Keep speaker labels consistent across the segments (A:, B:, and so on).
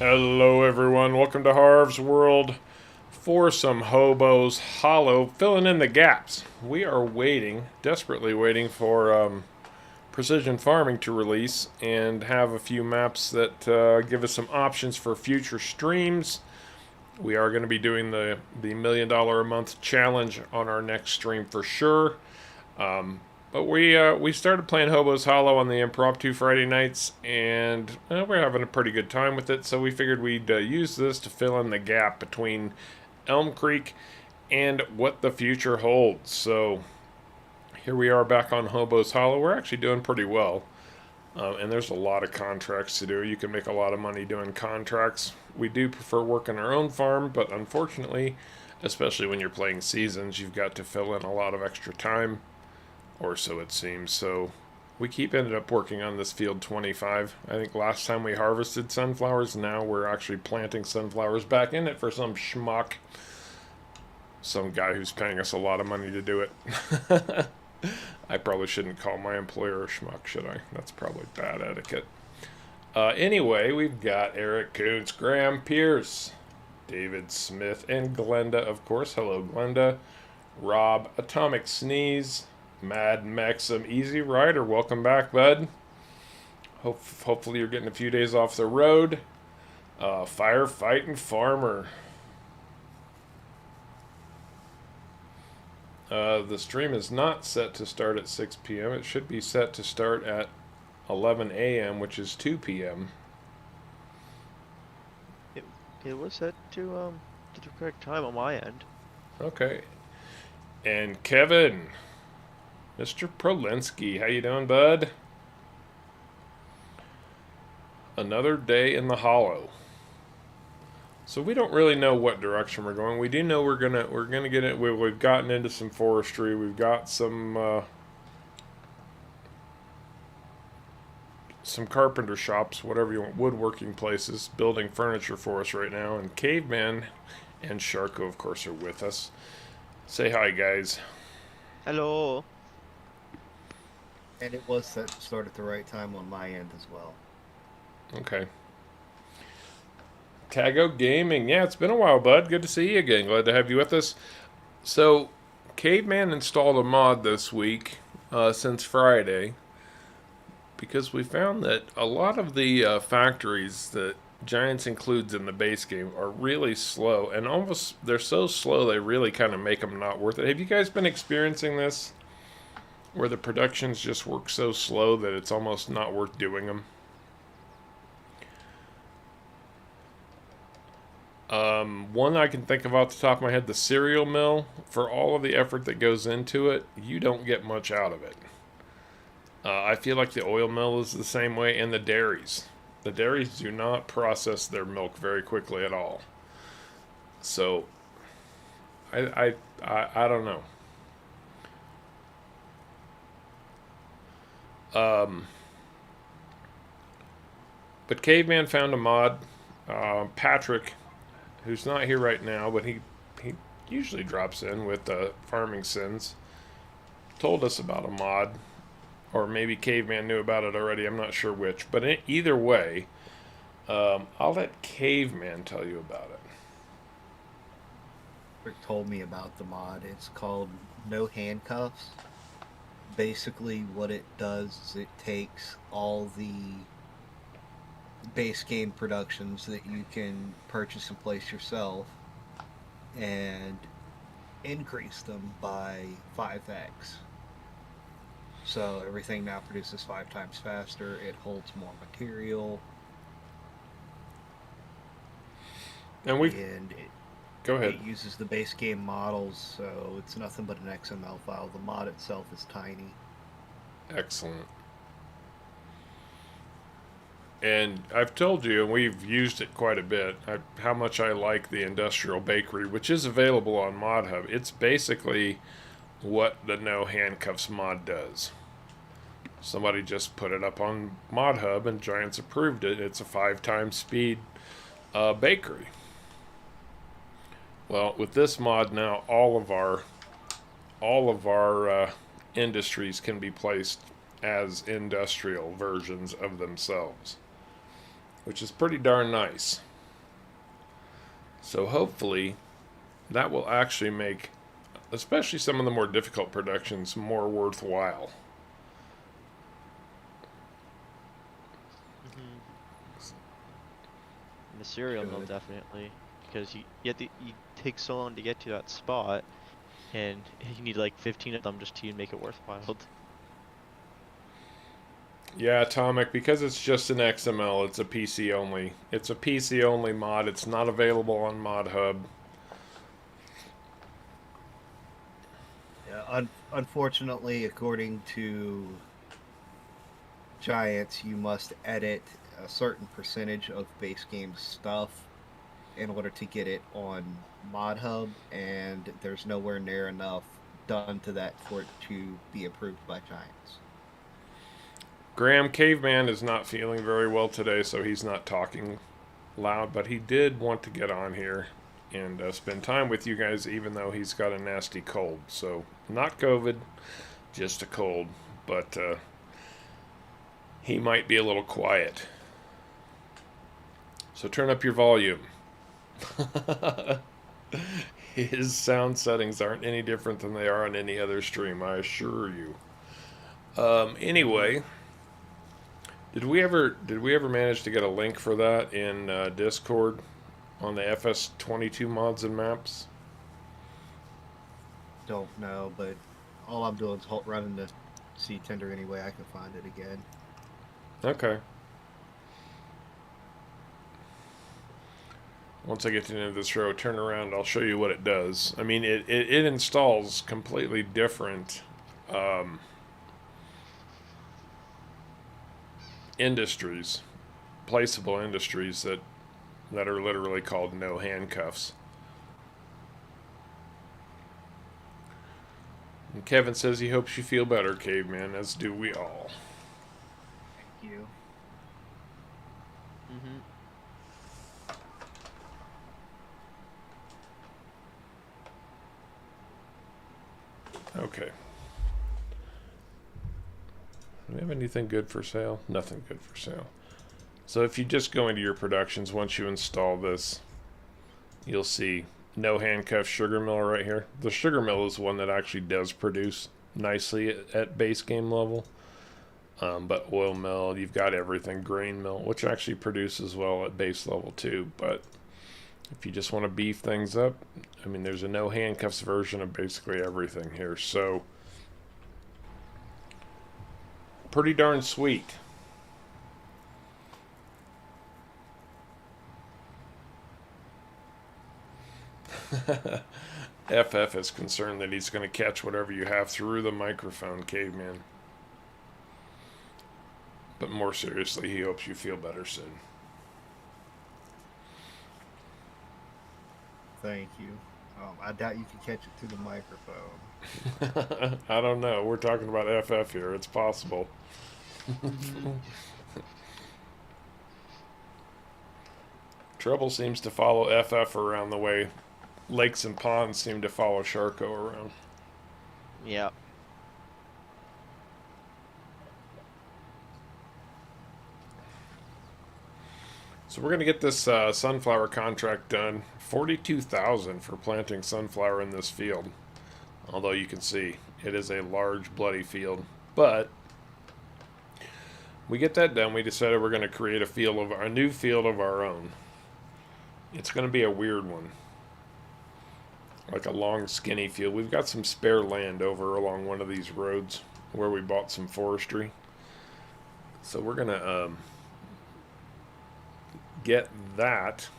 A: Hello, everyone. Welcome to Harv's World for some Hobos Hollow, filling in the gaps. We are waiting, desperately waiting for Precision Farming to release and have a few maps that give us some options for future streams. We are going to be doing the $1 million a month challenge on our next stream for sure. But we started playing Hobo's Hollow on the impromptu Friday nights, and we're having a pretty good time with it. So we figured we'd use this to fill in the gap between Elm Creek and what the future holds. So here we are back on Hobo's Hollow. We're actually doing pretty well, and there's a lot of contracts to do. You can make a lot of money doing contracts. We do prefer working our own farm, but unfortunately, especially when you're playing seasons, you've got to fill in a lot of extra time. Or so it seems. So we ended up working on this field 25. I think last time we harvested sunflowers. Now we're actually planting sunflowers back in it for some schmuck. Some guy who's paying us a lot of money to do it. I probably shouldn't call my employer a schmuck, should I? That's probably bad etiquette. Anyway, we've got Eric Koontz, Graham Pierce, David Smith, and Glenda, of course. Hello, Glenda. Rob, Atomic Sneeze, Mad Maxim, Easy Rider, welcome back, bud. Hopefully you're getting a few days off the road. Firefighting Farmer. The stream is not set to start at 6 p.m. It should be set to start at 11 a.m., which is 2 p.m.
B: It was set to the correct time on my end.
A: Okay. And Kevin, Mr. Prolinsky, how you doing, bud? Another day in the Hollow. So we don't really know what direction we're going. We do know we're gonna get it. We've gotten into some forestry. We've got some carpenter shops, whatever you want, woodworking places, building furniture for us right now. And Caveman and Sharko, of course, are with us. Say hi, guys.
B: Hello.
C: And it was set to start at the right time on my end as well.
A: Okay. Tago Gaming. Yeah, it's been a while, bud. Good to see you again. Glad to have you with us. So, Caveman installed a mod this week, since Friday, because we found that a lot of the factories that Giants includes in the base game are really slow, and they're so slow they really kind of make them not worth it. Have you guys been experiencing this? Where the productions just work so slow that it's almost not worth doing them. One I can think of off the top of my head, the cereal mill, for all of the effort that goes into it, you don't get much out of it. I feel like the oil mill is the same way, and the dairies. The dairies do not process their milk very quickly at all. So, I don't know. But Caveman found a mod. Patrick, who's not here right now, but he usually drops in with Farming Sins, told us about a mod. Or maybe Caveman knew about it already. I'm not sure which. But either way, I'll let Caveman tell you about it.
C: Rick told me about the mod. It's called No Handcuffs. Basically, what it does is it takes all the base game productions that you can purchase and place yourself and increase them by 5x. So everything now produces 5 times faster. It holds more material.
A: And go ahead.
C: It uses the base game models, so it's nothing but an XML file. The mod itself is tiny.
A: Excellent. And I've told you, and we've used it quite a bit, how much I like the Industrial Bakery, which is available on ModHub. It's basically what the No Handcuffs mod does. Somebody just put it up on ModHub, and Giants approved it. It's a 5 times speed bakery. Well, with this mod now, all of our industries can be placed as industrial versions of themselves, which is pretty darn nice. So hopefully that will actually make, especially some of the more difficult productions, more worthwhile.
B: In the cereal mill,
C: Good.
B: definitely, because you take so long to get to that spot, and you need like 15 of them just to make it worthwhile.
A: Yeah, Atomic, because it's just an XML, it's a PC only. It's a PC only mod. It's not available on Mod Hub.
C: Yeah, unfortunately, according to Giants, you must edit a certain percentage of base game stuff in order to get it on Mod Hub, and there's nowhere near enough done to that for it to be approved by Giants.
A: Graham Caveman is not feeling very well today, so he's not talking loud, but he did want to get on here and spend time with you guys, even though he's got a nasty cold. So, not COVID, just a cold, but he might be a little quiet. So, turn up your volume. His sound settings aren't any different than they are on any other stream, I assure you. Anyway, did we ever manage to get a link for that in Discord on the FS22 mods and maps?
C: Don't know, but all I'm doing is running the C tender any way I can find it again.
A: Okay. Once I get to the end of this row, turn around, I'll show you what it does. I mean, it installs completely different industries, placeable industries that are literally called no handcuffs. And Kevin says he hopes you feel better, Caveman, as do we all.
C: Thank you.
A: Okay. Do we have anything good for sale? Nothing good for sale. So if you just go into your productions, once you install this, you'll see no handcuff sugar mill right here. The sugar mill is one that actually does produce nicely at base game level. But oil mill, you've got everything. Grain mill, which actually produces well at base level too. But if you just want to beef things up, I mean, there's a no handcuffs version of basically everything here. So pretty darn sweet. FF is concerned that he's going to catch whatever you have through the microphone, Caveman. But more seriously, he hopes you feel better soon.
C: Thank you. I doubt you can catch it through the microphone.
A: I don't know. We're talking about FF here. It's possible. Trouble seems to follow FF around the way lakes and ponds seem to follow Sharko around.
B: Yeah.
A: So we're going to get this sunflower contract done. 42,000 for planting sunflower in this field. Although you can see it is a large bloody field. But we get that done, we decided we're going to create a new field of our own. It's going to be a weird one. Like a long skinny field. We've got some spare land over along one of these roads where we bought some forestry. So we're going to get that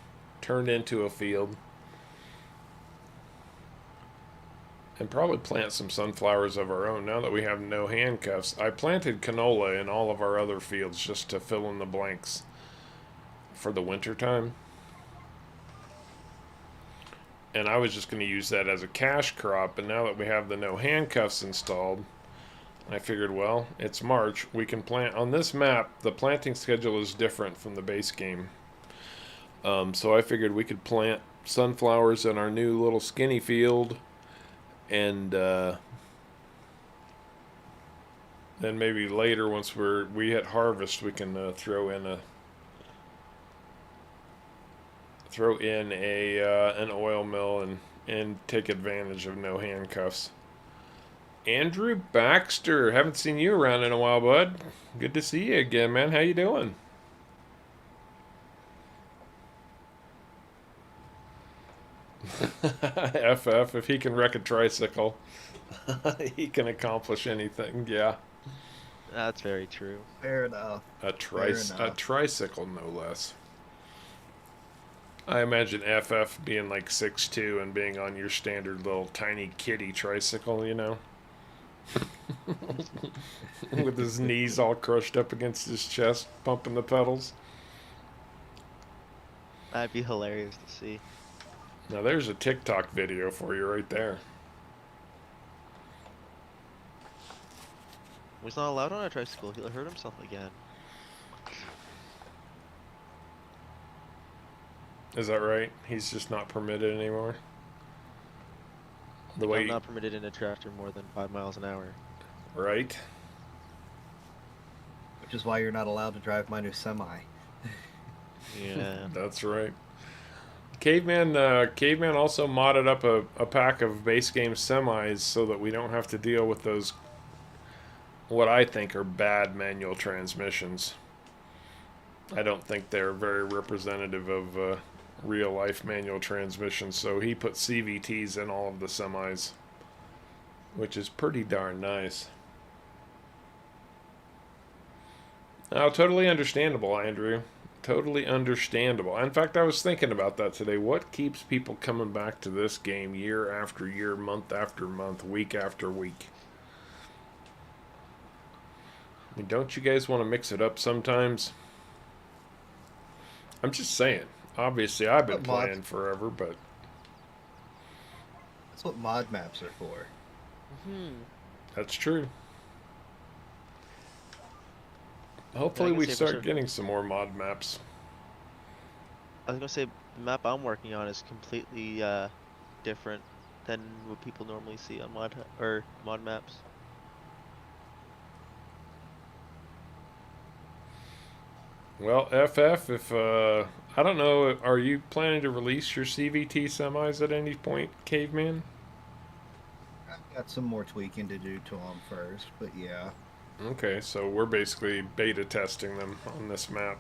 A: turned into a field and probably plant some sunflowers of our own now that we have no handcuffs. I planted canola in all of our other fields just to fill in the blanks for the winter time, and I was just going to use that as a cash crop. And now that we have the no handcuffs installed, I figured, well, it's March, we can plant on this map. The planting schedule is different from the base game. So I figured we could plant sunflowers in our new little skinny field, and then maybe later, once we hit harvest, we can throw throw in a an oil mill and take advantage of no handcuffs. Andrew Baxter, haven't seen you around in a while, bud. Good to see you again, man. How you doing? FF, if he can wreck a tricycle, he can accomplish anything. Yeah,
B: That's very true.
C: Fair enough.
A: a
C: Fair enough.
A: tricycle, no less. I imagine FF being like 6'2" and being on your standard little tiny kitty tricycle, you know, with his knees all crushed up against his chest, pumping the pedals.
B: That'd be hilarious to see.
A: Now there's a TikTok video for you right there.
B: He's not allowed on a tricycle. He'll hurt himself again.
A: Is that right? He's just not permitted anymore. The way,
B: I'm not permitted in a tractor more than 5 miles an hour.
A: right?
C: Which is why you're not allowed to drive my new semi.
B: Yeah.
A: That's right. Caveman also modded up a pack of base game semis so that we don't have to deal with those, what I think are bad manual transmissions. I don't think they're very representative of real life manual transmissions, so he put CVTs in all of the semis, which is pretty darn nice. Now, totally understandable, Andrew. Totally understandable. In fact, I was thinking about that today. What keeps people coming back to this game year after year, month after month, week after week? I mean, don't you guys want to mix it up sometimes? I'm just saying. Obviously, I've been playing forever, but
C: That's what mod maps are for.
A: that's true. Hopefully,
B: Yeah, I
A: we
B: can say for
A: start
B: sure.
A: getting some more mod maps.
B: I was gonna say the map I'm working on is completely different than what people normally see on mod maps.
A: Well, FF, if I don't know, are you planning to release your CVT semis at any point, Caveman?
C: I've got some more tweaking to do to them first, but yeah.
A: Okay, so we're basically beta testing them on this map.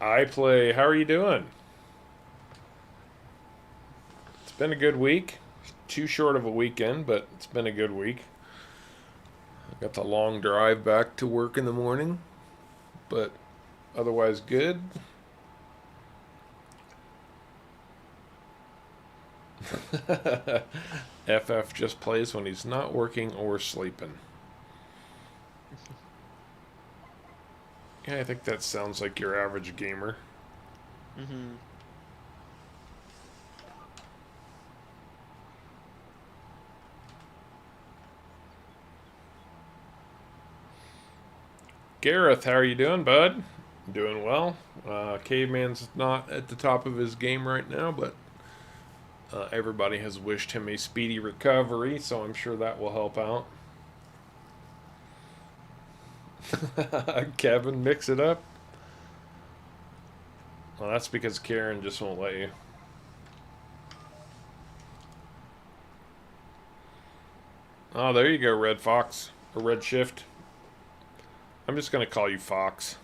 A: I play. How are you doing? It's been a good week. Too short of a weekend, but it's been a good week. I got the long drive back to work in the morning, but otherwise good. FF just plays when he's not working or sleeping. Yeah, I think that sounds like your average gamer.
B: Mm-hmm.
A: Gareth, how are you doing, bud? Doing well. Caveman's not at the top of his game right now, but everybody has wished him a speedy recovery, so I'm sure that will help out. Kevin, mix it up. Well, that's because Karen just won't let you. Oh, there you go, Red Fox. Or Red Shift. I'm just going to call you Fox.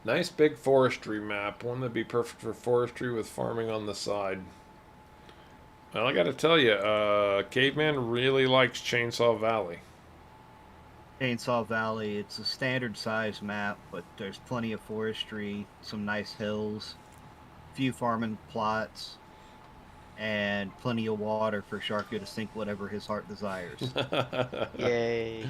A: Nice big forestry map. One that'd be perfect for forestry with farming on the side. Well, I got to tell you, Caveman really likes Chainsaw Valley.
C: Chainsaw Valley, it's a standard size map, but there's plenty of forestry, some nice hills, few farming plots, and plenty of water for Sharky to sink whatever his heart desires.
B: Yay.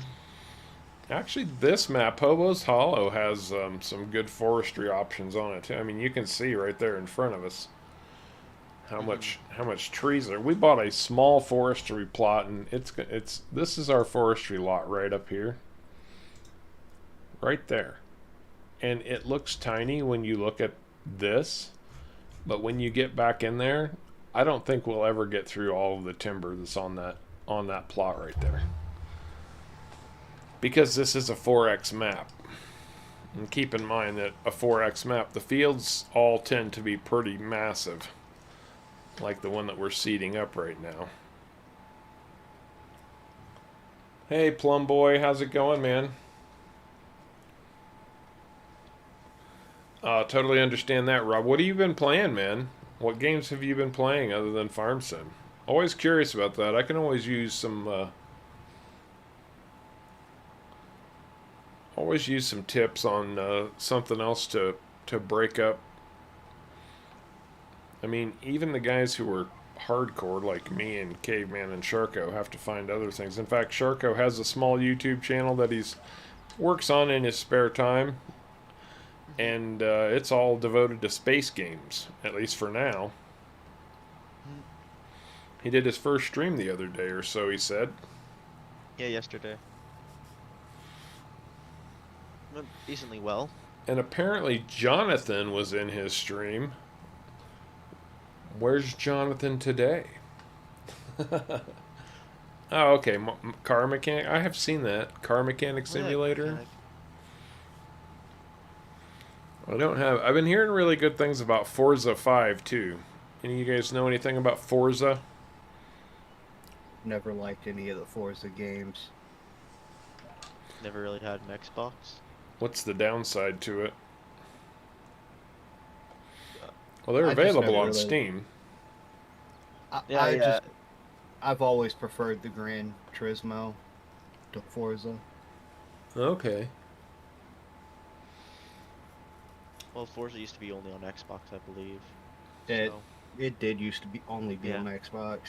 A: Actually, this map, Hobo's Hollow, has some good forestry options on it too. I mean, you can see right there in front of us how much trees are. We bought a small forestry plot, and this is our forestry lot right up here, right there, and it looks tiny when you look at this, but when you get back in there, I don't think we'll ever get through all of the timber that's on that plot right there. because this is a 4X map. And keep in mind that a 4X map, the fields all tend to be pretty massive, like the one that we're seeding up right now. Hey, Plum Boy, how's it going, man? Totally understand that, Rob. What have you been playing, man? What games have you been playing other than Farm Sim? Always curious about that. I can always use some tips on something else to break up. I mean, even the guys who are hardcore like me and Caveman and Sharko have to find other things. In fact, Sharko has a small YouTube channel that he's works on in his spare time, and it's all devoted to space games, at least for now. He did his first stream the other day or so, he said.
B: Yeah, yesterday. Went decently well.
A: And apparently Jonathan was in his stream. Where's Jonathan today? Oh, okay. Car Mechanic. I have seen that. Car Mechanic Simulator. I don't have... I've been hearing really good things about Forza 5, too. Any of you guys know anything about Forza?
C: Never liked any of the Forza games.
B: Never really had an Xbox.
A: What's the downside to it? Well, they're available on Steam.
C: I've always preferred the Gran Turismo to Forza.
A: Okay.
B: Well, Forza used to be only on Xbox, I believe.
C: It did used to be only on Xbox.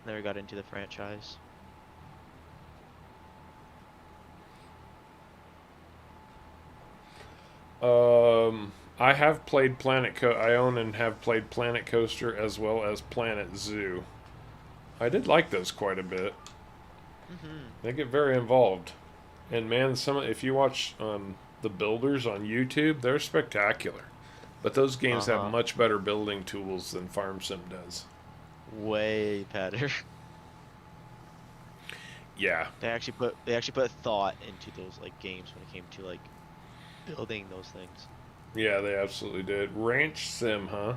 B: Never got into the franchise.
A: I have played I own and have played Planet Coaster as well as Planet Zoo. I did like those quite a bit. They get very involved. And man, if you watch the builders on YouTube, they're spectacular. But those games have much better building tools than Farm Sim does.
B: Way better.
A: Yeah.
B: They actually put thought into those like games when it came to like building those things.
A: Yeah, they absolutely did. Ranch Sim, huh?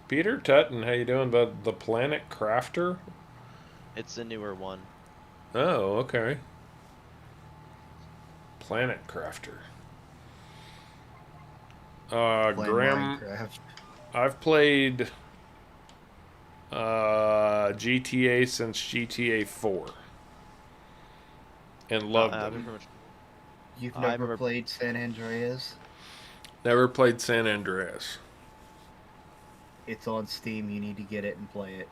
A: Peter Tutton, how you doing, bud? The Planet Crafter?
B: It's the newer one.
A: Oh, okay. Planet Crafter. Graham,
C: Minecraft.
A: I've played GTA since GTA 4 and loved them.
C: You've never played San Andreas?
A: Never played San Andreas.
C: It's on Steam. You need to get it and play it.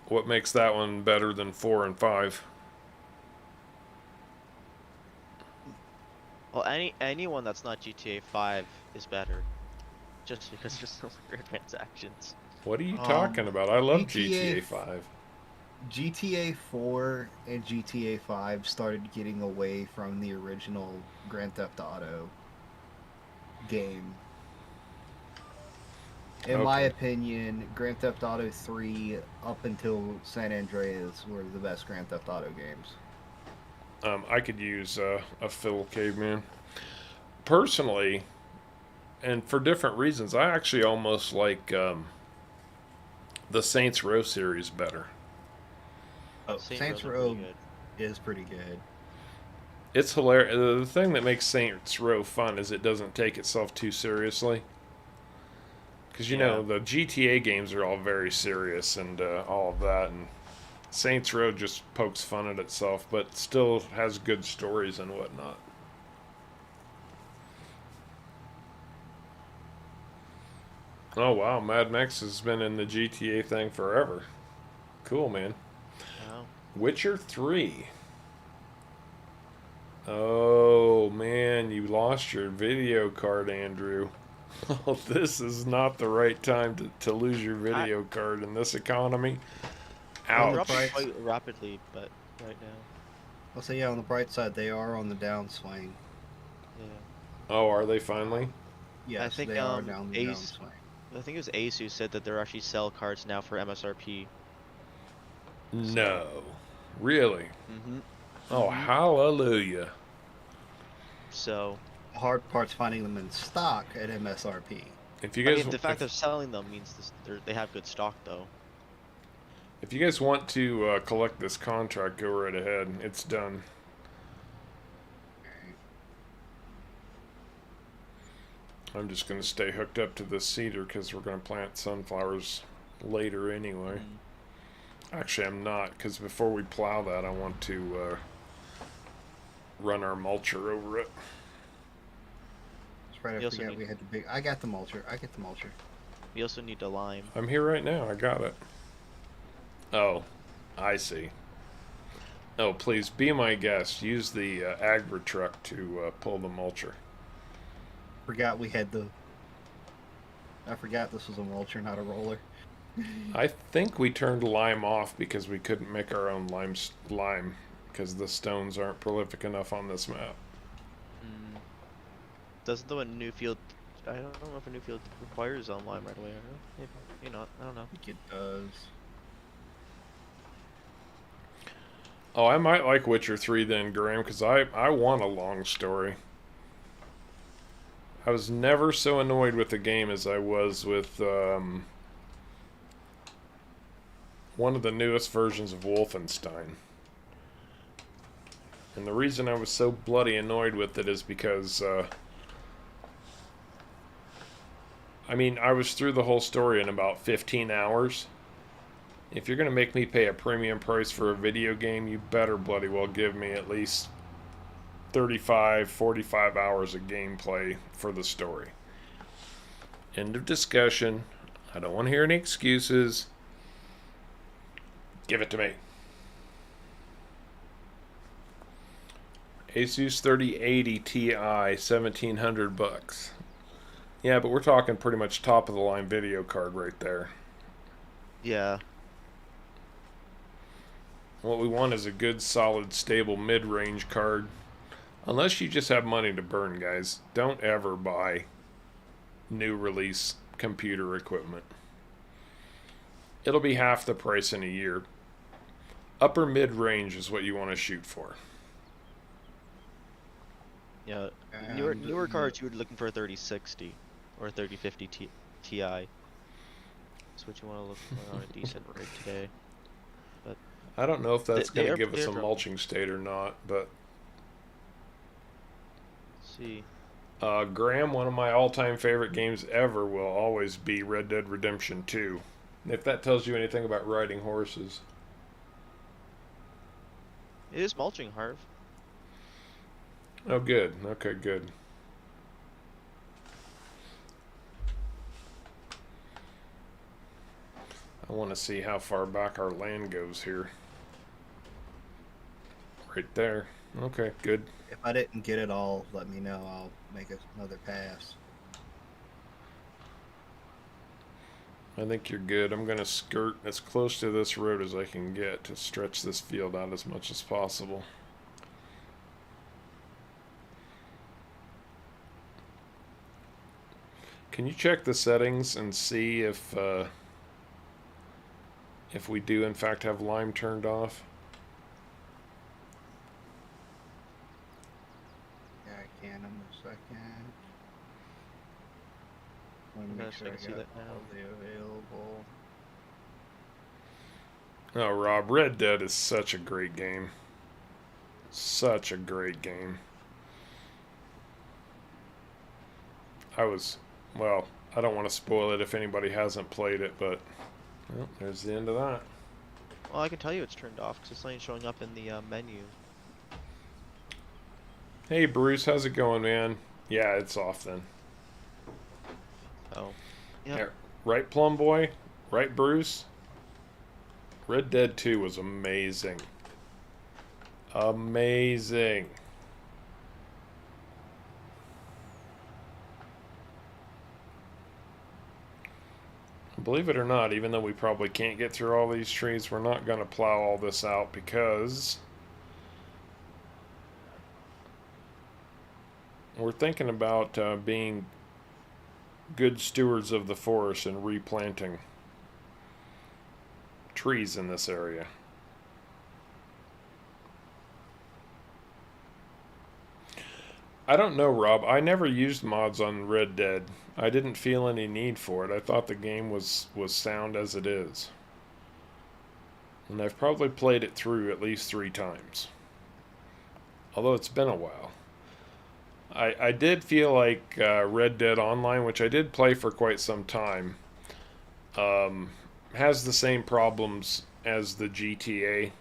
A: What makes that one better than 4 and 5?
B: Well, anyone that's not GTA 5 is better, just because there's no microtransactions.
A: What are you talking about? I love GTA 5.
C: GTA 4 and GTA 5 started getting away from the original Grand Theft Auto game. In my opinion, Grand Theft Auto 3 up until San Andreas were the best Grand Theft Auto games.
A: I could use a Phil Caveman. Personally, and for different reasons, I actually almost like the Saints Row series better.
C: Oh, Saints Row is pretty good.
A: It's hilarious. The thing that makes Saints Row fun is it doesn't take itself too seriously. Because, you know, the GTA games are all very serious and all of that, and Saints Row just pokes fun at itself, but still has good stories and whatnot. Oh, wow. Mad Max has been in the GTA thing forever. Cool, man.
B: Wow.
A: Witcher 3. Oh, man. You lost your video card, Andrew. Oh, this is not the right time to lose your video card in this economy. Ouch.
B: They're up quite rapidly, but right now.
C: I'll say, on the bright side, they are on the downswing.
B: Yeah.
A: Oh, are they finally?
C: Yes,
B: I think
C: they are down the downswing.
B: I think it was Ace who said that there are actually sell cards now for MSRP.
A: No. Really?
B: Mm-hmm.
A: Oh, hallelujah.
B: So,
C: The hard part's finding them in stock at MSRP.
A: If you
B: I
A: guys
B: mean, the fact
A: if,
B: they're selling them means they have good stock, though.
A: if you guys want to collect this contract, go right ahead. It's done. I'm just going to stay hooked up to this cedar because we're going to plant sunflowers later anyway.
B: Mm.
A: Actually, I'm not, because before we plow that, I want to run our mulcher over it.
C: That's right. I
B: You also
C: forgot
B: need-
C: we had the big. I got the mulcher. I get the mulcher.
B: We also need a lime.
A: I'm here right now. I got it. Oh, I see. Oh, please be my guest. Use the Agri truck to pull the mulcher.
C: Forgot we had the. I forgot this was a mulcher, not a roller.
A: I think we turned lime off because we couldn't make our own lime because the stones aren't prolific enough on this map.
B: Mm. Doesn't the new field? I don't know if a new field requires lime right away. I don't know. Maybe not. I don't know.
C: I think it does.
A: Oh, I might like Witcher 3 then, Graham, because I want a long story. I was never so annoyed with the game as I was with one of the newest versions of Wolfenstein. And the reason I was so bloody annoyed with it is because, I mean, I was through the whole story in about 15 hours. If you're going to make me pay a premium price for a video game, you better bloody well give me at least 35, 45 hours of gameplay for the story. End of discussion. I don't want to hear any excuses. Give it to me. Asus 3080 Ti, $1,700. Yeah, but we're talking pretty much top of the line video card right there.
B: Yeah.
A: What we want is a good, solid, stable mid-range card. Unless you just have money to burn, guys, don't ever buy new release computer equipment. It'll be half the price in a year. Upper mid-range is what you want to shoot for.
B: Yeah. Newer cards, you were looking for a 3060 or a 3050 Ti. That's what you want to look for on a decent rig today.
A: I don't know if that's going to give us a
B: they're-
A: mulching state or not, but
B: Let's see.
A: Graham, one of my all-time favorite games ever will always be Red Dead Redemption 2. If that tells you anything about riding horses.
B: It is mulching, Harv.
A: Oh, good. Okay, good. I want to see how far back our land goes here. Right there. Okay, good.
C: If I didn't get it all, let me know. I'll make another pass.
A: I think you're good. I'm going to skirt as close to this road as I can get to stretch this field out as much as possible. Can you check the settings and see if we do in fact have lime turned off?
C: Yeah, I can in a second. Let me
B: I'm
C: make
B: gonna
C: sure I
B: see
C: got
B: that now.
C: all the available.
A: Oh, Rob, Red Dead is such a great game. Such a great game. Well, I don't want to spoil it if anybody hasn't played it, but well, there's the end of that.
B: Well, I can tell you it's turned off because it's not showing up in the menu.
A: Hey, Bruce, how's it going, man? Yeah, it's off then.
B: Oh. Yeah.
A: There. Right, Plum Boy? Right, Bruce? Red Dead 2 was amazing. Amazing. Believe it or not, even though we probably can't get through all these trees, we're not going to plow all this out because we're thinking about being good stewards of the forest and replanting trees in this area. I don't know, Rob. I never used mods on Red Dead. I didn't feel any need for it. I thought the game was sound as it is. And I've probably played it through at least 3 times. Although it's been a while. I did feel like Red Dead Online, which I did play for quite some time, has the same problems as the GTA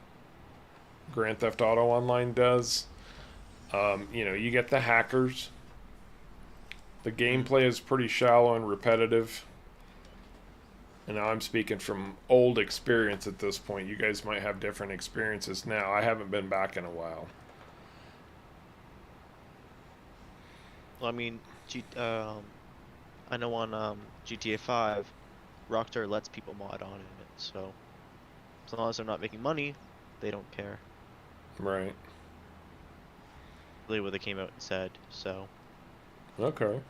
A: Grand Theft Auto Online does. You know, you get the hackers. The gameplay is pretty shallow and repetitive. And now I'm speaking from old experience at this point. You guys might have different experiences now. I haven't been back in a while.
B: Well, I mean, I know on GTA 5, Rockstar lets people mod on it, so as long as they're not making money, they don't care.
A: Right.
B: Really, what they came out and said. So
A: Okay.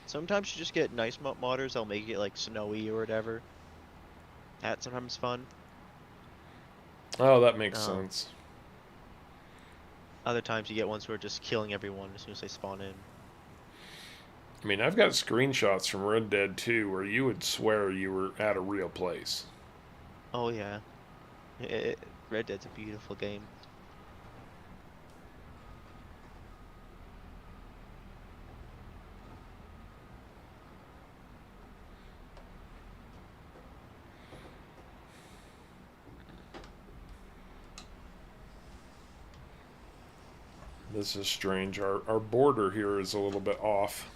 B: sometimes you just get nice modders. They'll make it like snowy or whatever. That's sometimes fun.
A: Oh, that makes
B: Um,
A: sense.
B: Other times you get ones who are just killing everyone as soon as they spawn in.
A: I mean, I've got screenshots from Red Dead 2 where you would swear you were at a real place.
B: Oh yeah, Red Dead's a beautiful game.
A: This is strange. Our border here is a little bit off.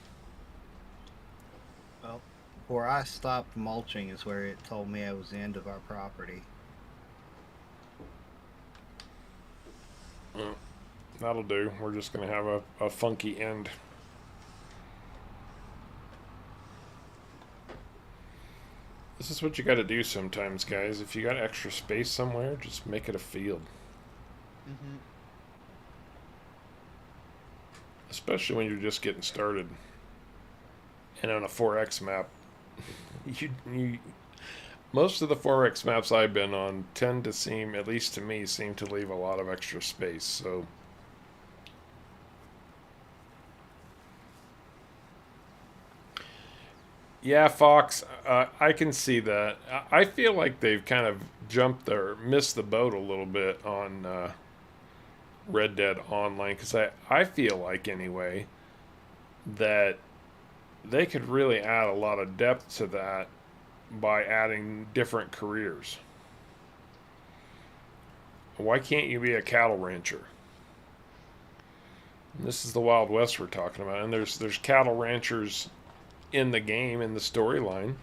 C: Well, where I stopped mulching is where it told me I was the end of our property.
A: That'll do. We're just going to have a funky end. This is what you got to do sometimes, guys. If you got extra space somewhere, just make it a field.
B: Mm-hmm.
A: Especially when you're just getting started. And on a 4X map, you most of the 4X maps I've been on tend to seem, at least to me, seem to leave a lot of extra space. So yeah, Fox, I can see that. I feel like they've kind of missed the boat a little bit on Red Dead Online, because I feel like, anyway, that they could really add a lot of depth to that by adding different careers. Why can't you be a cattle rancher? And this is the Wild West we're talking about, and there's cattle ranchers in the game, in the storyline.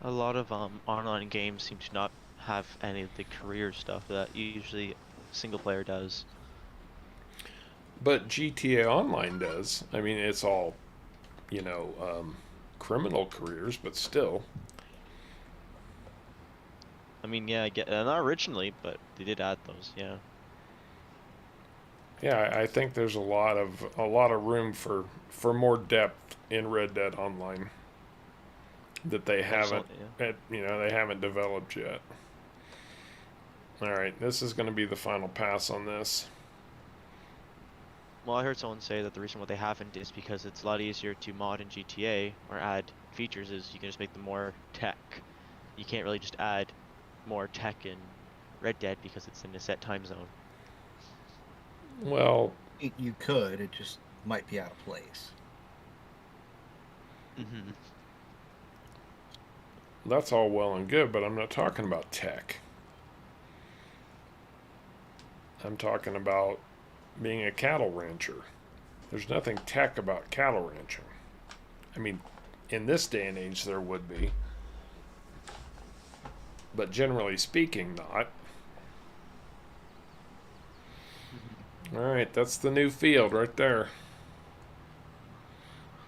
B: A lot of online games seem to not have any of the career stuff that usually single player does.
A: But GTA Online does. I mean, it's all, you know, criminal careers, but still.
B: I mean, yeah, I get not originally, but they did add those. Yeah.
A: Yeah, I think there's a lot of room for more depth in Red Dead Online that they haven't,
B: Yeah.
A: they haven't developed yet. All right, this is going to be the final pass on this.
B: Well, I heard someone say that the reason why they haven't is because it's a lot easier to mod in GTA or add features is you can just make them more tech. You can't really just add more tech in Red Dead because it's in a set time zone.
A: Well,
C: You could, it just might be out of place.
B: Mm-hmm.
A: that's all well and good, but I'm not talking about tech. I'm talking about being a cattle rancher. There's nothing tech about cattle ranching. I mean, in this day and age, there would be. But generally speaking, not. All right, that's the new field right there.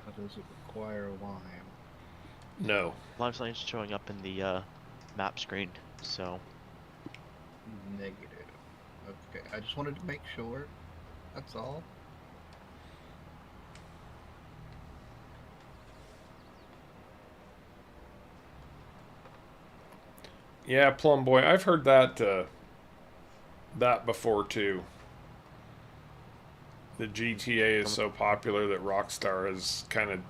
C: How does it require lime?
A: No.
B: Limestone's showing up in the map screen, so
C: Negative. Okay, I just wanted to make sure. That's all.
A: Yeah, Plum Boy, I've heard that that before too. The GTA is so popular that Rockstar has kind of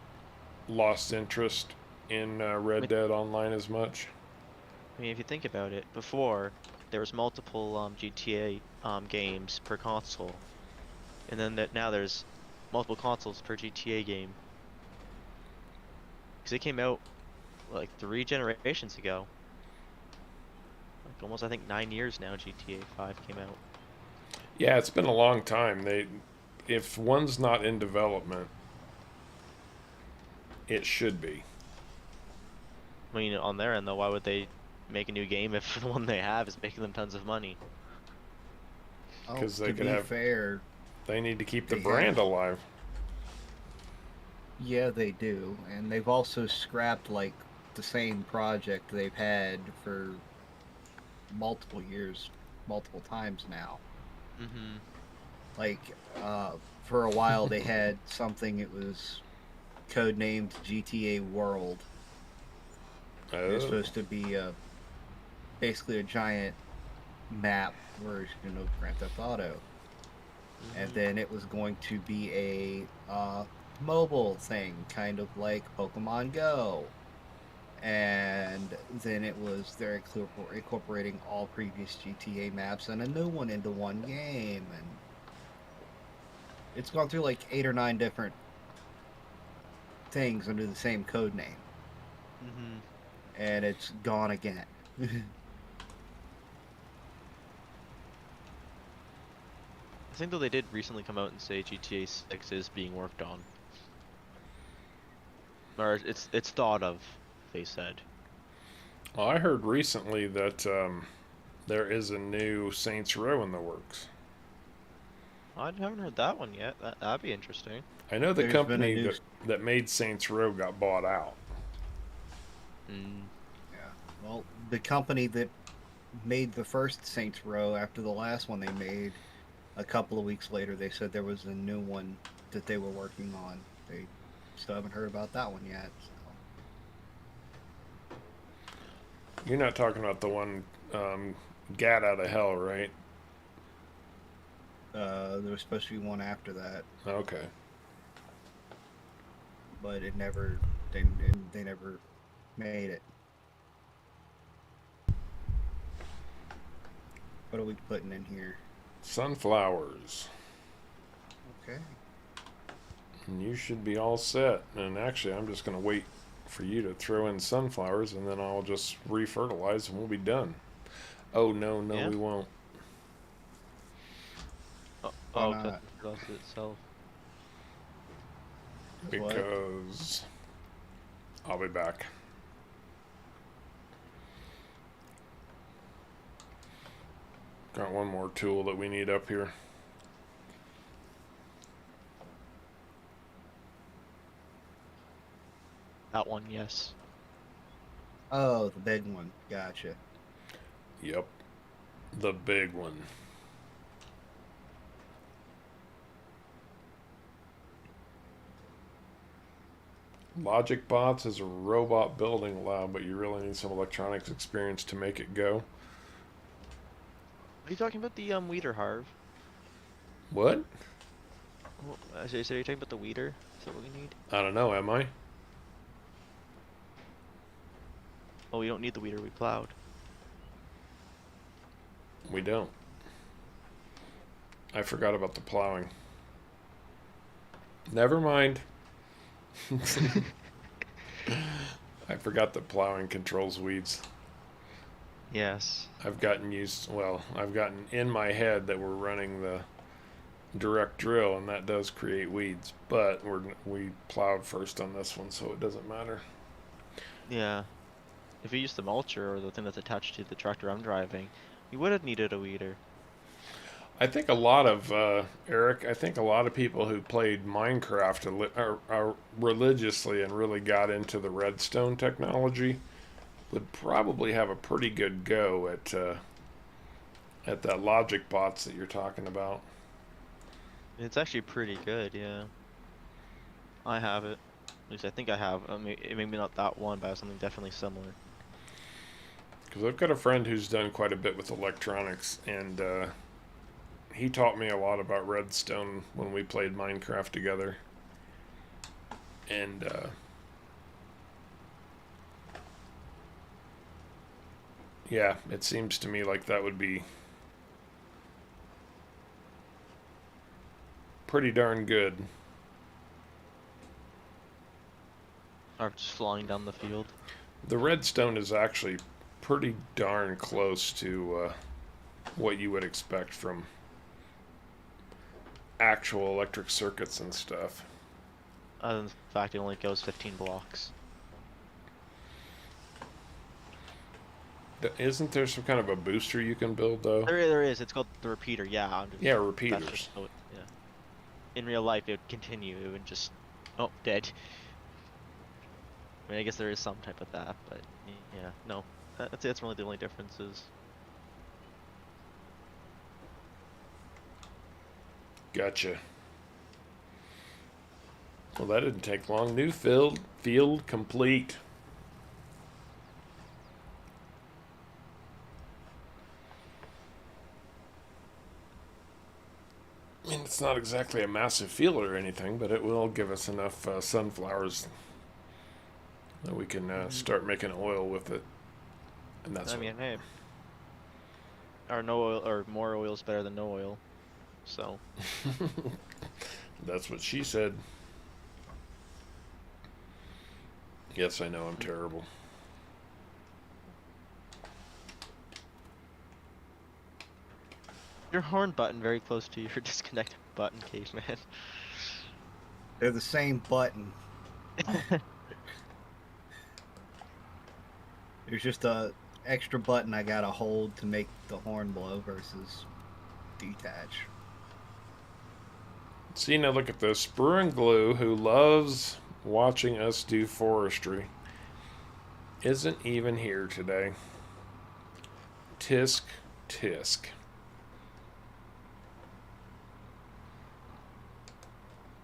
A: lost interest in Red Dead Online as much.
B: I mean, if you think about it, before there was multiple GTA games per console, and then that now there's multiple consoles per GTA game. Because it came out like 3 generations ago. Like almost, I think, 9 years now. GTA 5 came out.
A: Yeah, it's been a long time. If one's not in development, it should be.
B: I mean, on their end though, why would they make a new game if the one they have is making them tons of money?
C: Oh,
A: Because they
C: to
A: could
C: be
A: have.
C: fair,
A: They need to keep the
C: they
A: brand
C: have.
A: alive.
C: Yeah, they do, and they've also scrapped like the same project they've had for multiple years, multiple times now.
B: Mm-hmm.
C: Like, for a while they had something. It was codenamed GTA World. It was
A: Oh.
C: supposed to be basically a giant map version of Grand Theft Auto, and
B: Mm-hmm.
C: then it was going to be a mobile thing, kind of like Pokemon Go. And then they're incorporating all previous GTA maps and a new one into one game, and it's gone through like 8 or 9 different things under the same code name,
B: Mm-hmm.
C: and it's gone again.
B: I think though they did recently come out and say GTA 6 is being worked on, or it's thought of. They said.
A: Well, I heard recently that there is a new Saints Row in the works.
B: I haven't heard that one yet. That'd be interesting.
A: I know the
C: There's been a
A: company
C: new.
A: that made Saints Row got bought out.
B: Mm.
C: Yeah, well, the company that made the first Saints Row after the last one they made, a couple of weeks later, they said there was a new one that they were working on. They still haven't heard about that one yet.
A: You're not talking about the one Gat out of Hell, right?
C: So, there was supposed to be one after that,
A: Okay.
C: but it never. They never made it. What are we putting in here?
A: Sunflowers.
C: Okay.
A: And you should be all set. And actually, I'm just going to wait for you to throw in sunflowers, and then I'll just refertilize, and we'll be done. Oh, no,
B: Yeah.
A: we won't.
C: Why
B: Oh,
C: not?
B: because it lost itself.
C: What?
A: Because I'll be back. Got one more tool that we need up here.
B: That one, yes.
C: Oh, the big one. Gotcha.
A: Yep. The big one. Logic Bots is a robot building lab, but you really need some electronics experience to make it go.
B: Are you talking about the weeder, Harv?
A: What?
B: So are you talking about the weeder? Is that what we need?
A: I don't know, am I?
B: Oh, we don't need the weeder. We plowed.
A: We don't. I forgot about the plowing. Never mind. I forgot that plowing controls weeds.
B: Yes.
A: I've gotten in my head that we're running the direct drill, and that does create weeds, but we plowed first on this one, so it doesn't matter.
B: Yeah. If you use the mulcher or the thing that's attached to the tractor I'm driving, you would have needed a weeder.
A: I think a lot of Eric. I think a lot of people who played Minecraft religiously and really got into the redstone technology would probably have a pretty good go at that logic bots that you're talking about.
B: It's actually pretty good, yeah. I have it. At least I think I have. I mean, maybe not that one, but I have something definitely similar.
A: Because I've got a friend who's done quite a bit with electronics, and he taught me a lot about redstone when we played Minecraft together. And yeah, it seems to me like that would be pretty darn good.
B: Or just flying down the field.
A: The redstone is actually pretty darn close to what you would expect from actual electric circuits and stuff.
B: Other than the fact it only goes 15 blocks.
A: Isn't there some kind of a booster you can build though?
B: There is. It's called the repeater. Yeah.
A: Yeah,
B: That's
A: repeaters.
B: just yeah. In real life, it would continue. It would just dead. I mean, I guess there is some type of that, but yeah, no. That's really the only differences.
A: Gotcha. Well, that didn't take long. New field complete. I mean, it's not exactly a massive field or anything, but it will give us enough sunflowers that we can start making oil with it. And that's
B: I mean, hey, or no oil, or more oil is better than no oil. So.
A: That's what she said. Yes, I know I'm terrible.
B: Your horn button very close to your disconnect button, caveman.
C: They're the same button. There's just a extra button I gotta hold to make the horn blow versus detach.
A: See, now look at this. Brew and Glue, who loves watching us do forestry, isn't even here today. Tisk, tisk.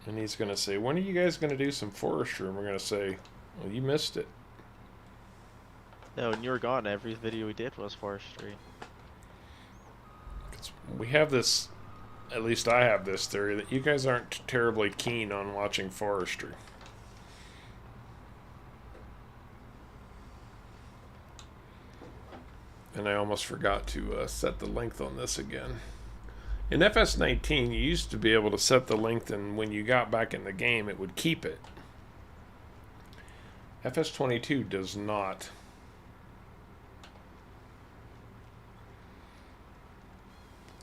A: And he's going to say, when are you guys going to do some forestry? And we're going to say, well, you missed it.
B: No, when you were gone, every video we did was forestry.
A: We have this, at least I have this theory, that you guys aren't terribly keen on watching forestry. And I almost forgot to set the length on this again. In FS19, you used to be able to set the length, and when you got back in the game, it would keep it. FS22 does not.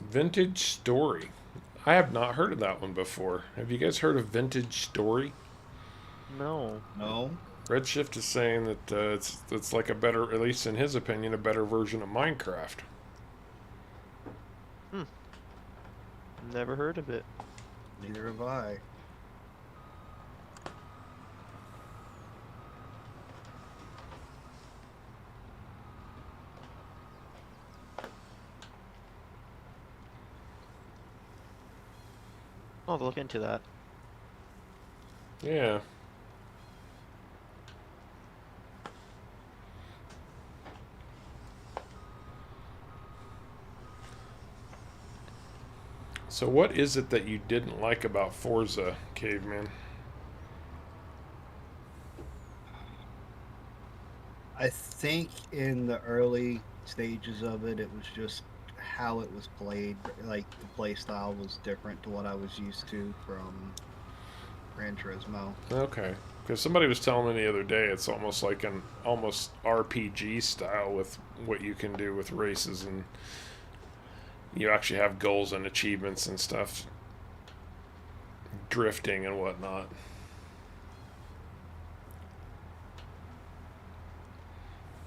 A: Vintage Story. I have not heard of that one before. Have you guys heard of Vintage Story?
B: No.
C: No?
A: Redshift is saying that it's like a better, at least in his opinion, a better version of Minecraft.
B: Never heard of it.
C: Neither have I.
B: I'll look into that.
A: Yeah. So what is it that you didn't like about Forza, Caveman?
C: I think in the early stages of it, it was just how it was played. Like, the play style was different to what I was used to from Gran Turismo.
A: Okay. Because somebody was telling me the other day it's almost like an almost RPG style with what you can do with races, and you actually have goals and achievements and stuff. Drifting and whatnot.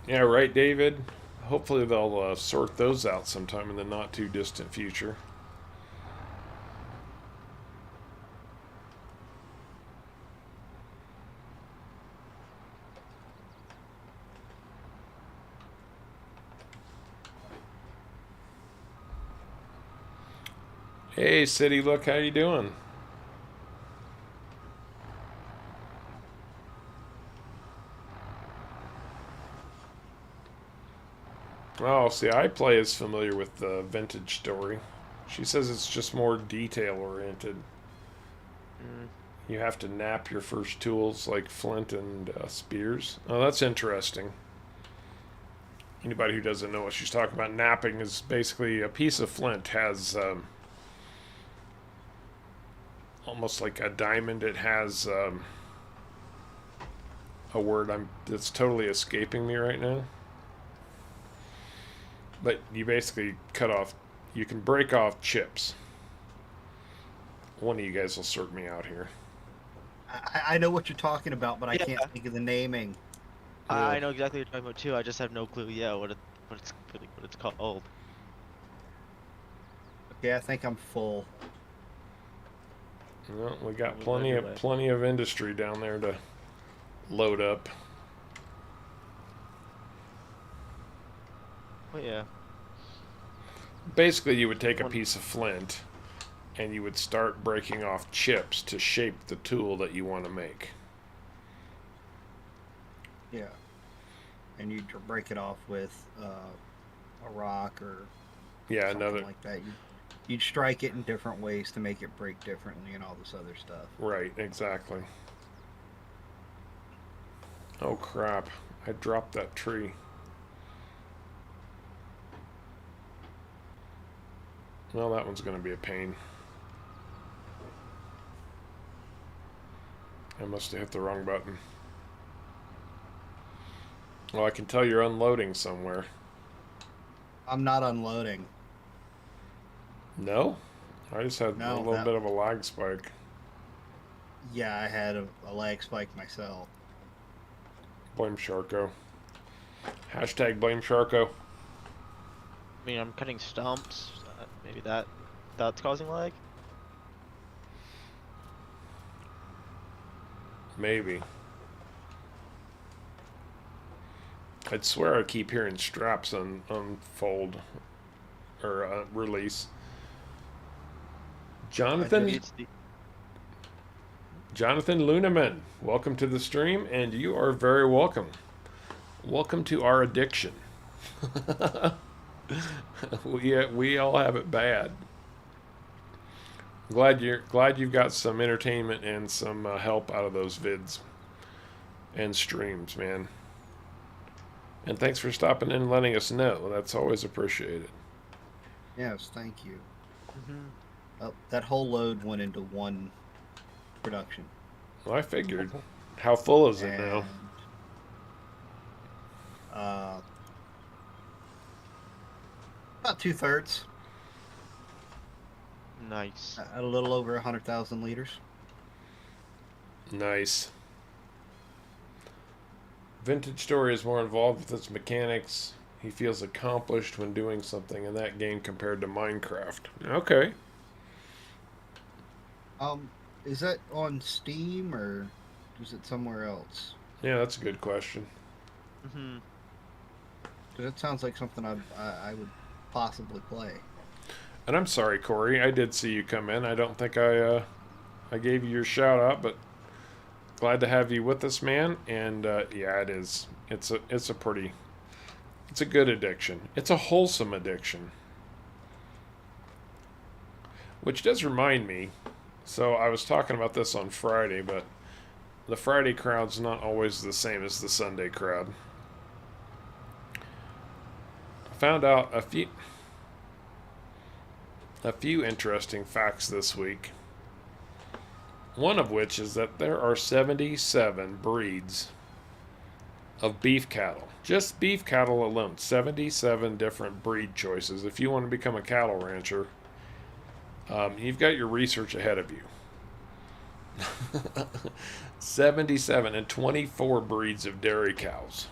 A: Yeah, right, David? Hopefully they'll sort those out sometime in the not too distant future. Hey, City, look, how you doing? Oh, see, I play as familiar with the Vintage Story. She says it's just more detail oriented.
B: Mm,
A: You have to nap your first tools like flint and spears. Oh, that's interesting. Anybody who doesn't know what she's talking about, napping is basically a piece of flint has almost like a diamond. It has a word that's totally escaping me right now. But you basically cut off. You can break off chips. One of you guys will sort me out here.
C: I know what you're talking about, but I
B: Yeah.
C: can't think of the naming.
B: I know exactly what you're talking about too. I just have no clue. Yeah, what it's called.
C: Okay, I think I'm full.
A: Well, we got
B: We'll
A: plenty of industry down there to load up.
B: Oh yeah.
A: Basically, you would take a piece of flint and you would start breaking off chips to shape the tool that you want to make.
C: Yeah. And you break it off with a rock or something like that. You'd strike it in different ways to make it break differently and all this other stuff.
A: Right, exactly. Oh crap, I dropped that tree. Well, that one's going to be a pain. I must have hit the wrong button. Well, I can tell you're unloading somewhere.
C: I'm not unloading.
A: No? I just had a little bit of a lag spike.
C: Yeah, I had a lag spike myself.
A: Blame Sharko. Hashtag blame Sharko.
B: I mean, I'm cutting stumps. Maybe that's causing lag.
A: Maybe. I'd swear I keep hearing straps unfold or release. Jonathan Luneman, welcome to the stream, and you are very welcome. Welcome to our addiction. we all have it bad. Glad you've got some entertainment and some help out of those vids and streams, man. And thanks for stopping in and letting us know. That's always appreciated.
C: Yes, thank you.
B: Mm-hmm.
C: Oh, that whole load went into one production.
A: Well, I figured. How full is it now?
C: About 2/3.
B: Nice.
C: A little over 100,000 liters.
A: Nice. Vintage Story is more involved with its mechanics. He feels accomplished when doing something in that game compared to Minecraft. Okay.
C: Is that on Steam or is it somewhere else?
A: Yeah, that's a good question.
B: Mm-hmm.
C: Because it sounds like something I would possibly play.
A: And I'm sorry, Corey. I did see you come in. I don't think I gave you your shout out, but glad to have you with us, man. And yeah, it is. It's a good addiction. It's a wholesome addiction. Which does remind me. So I was talking about this on Friday, but the Friday crowd's not always the same as the Sunday crowd. I found out a few interesting facts this week. One of which is that there are 77 breeds of beef cattle. Just beef cattle alone. 77 different breed choices. If you want to become a cattle rancher, you've got your research ahead of you. 77 and 24 breeds of dairy cows.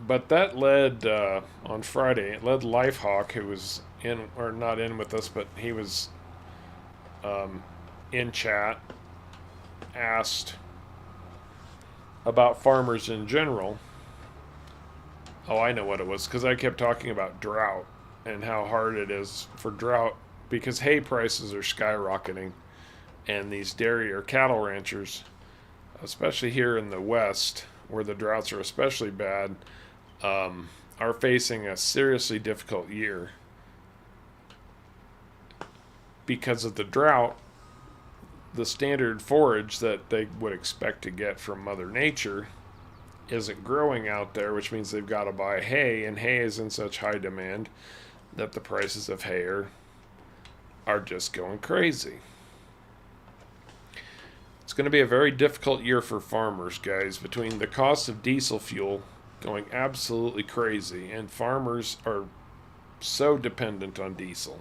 A: But that led, on Friday, it led Lifehawk, who was in, or not in with us, but he was in chat, asked about farmers in general. Oh, I know what it was, because I kept talking about drought and how hard it is for drought, because hay prices are skyrocketing, and these dairy or cattle ranchers, especially here in the West, where the droughts are especially bad, are facing a seriously difficult year because of the drought. The standard forage that they would expect to get from Mother Nature isn't growing out there, which means they've got to buy hay, and hay is in such high demand that the prices of hay are just going crazy. It's going to be a very difficult year for farmers, guys, between the cost of diesel fuel going absolutely crazy, and farmers are so dependent on diesel,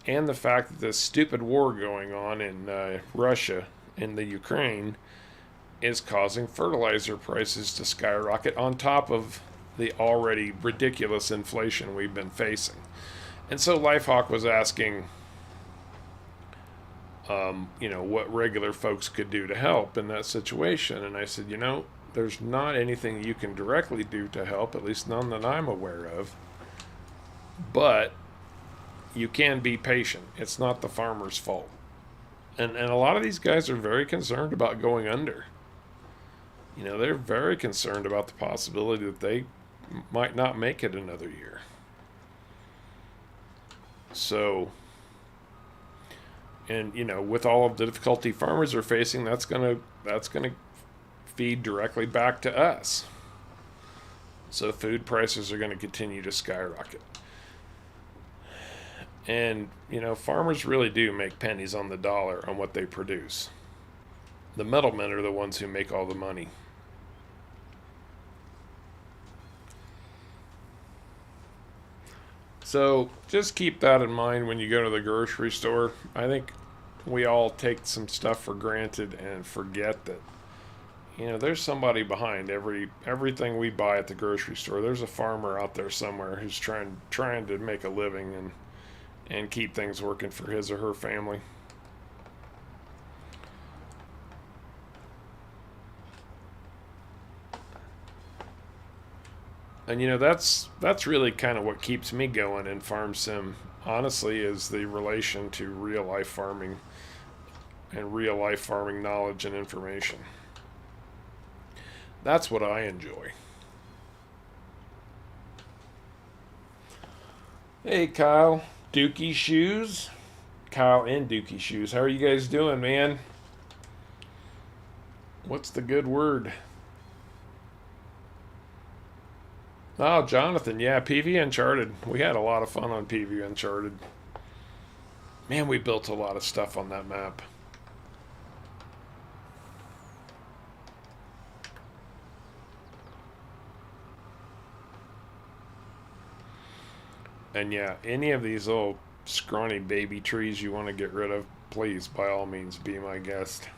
A: and the fact that this stupid war going on in Russia and the Ukraine is causing fertilizer prices to skyrocket on top of the already ridiculous inflation we've been facing. And so Lifehawk was asking, what regular folks could do to help in that situation. And I said, there's not anything you can directly do to help, at least none that I'm aware of. But you can be patient. It's not the farmer's fault. And a lot of these guys are very concerned about going under. They're very concerned about the possibility that they might not make it another year. So, and with all of the difficulty farmers are facing, that's gonna feed directly back to us. So food prices are going to continue to skyrocket. And, farmers really do make pennies on the dollar on what they produce. The middlemen are the ones who make all the money. So just keep that in mind when you go to the grocery store. I think we all take some stuff for granted and forget that, there's somebody behind everything we buy at the grocery store. There's a farmer out there somewhere who's trying to make a living and keep things working for his or her family. And that's really kind of what keeps me going in Farm Sim, honestly, is the relation to real life farming and real life farming knowledge and information. That's what I enjoy. Hey, Kyle. Dookie Shoes. Kyle and Dookie Shoes. How are you guys doing, man? What's the good word? Oh, Jonathan. Yeah, PV Uncharted. We had a lot of fun on PV Uncharted. Man, we built a lot of stuff on that map. And yeah, any of these little scrawny baby trees you want to get rid of, please, by all means, be my guest.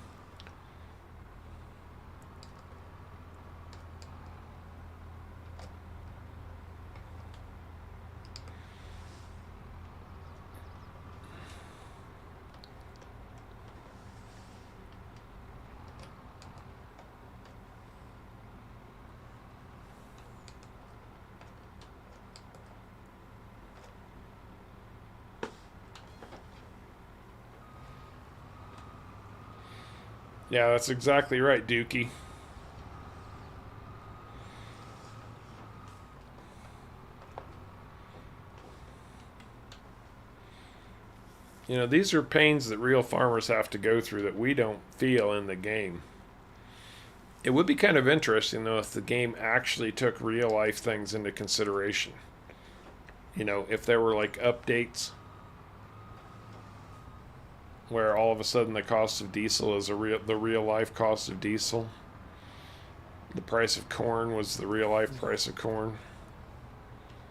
A: Yeah, that's exactly right, Dookie. These are pains that real farmers have to go through that we don't feel in the game. It would be kind of interesting, though, if the game actually took real life things into consideration. If there were like updates where all of a sudden the cost of diesel is the real life cost of diesel. The price of corn was the real life price of corn.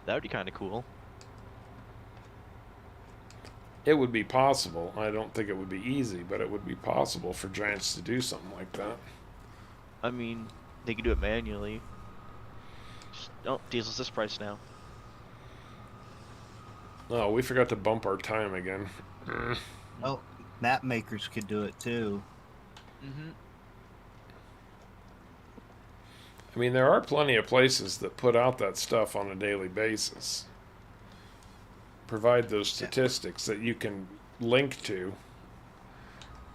B: That would be kind of cool.
A: It would be possible. I don't think it would be easy, but it would be possible for Giants to do something like that.
B: I mean, they could do it manually. Oh, diesel's this price now.
A: Oh, we forgot to bump our time again.
C: Oh, map makers could do it too.
B: Mm-hmm.
A: I mean, there are plenty of places that put out that stuff on a daily basis. Provide those statistics that you can link to.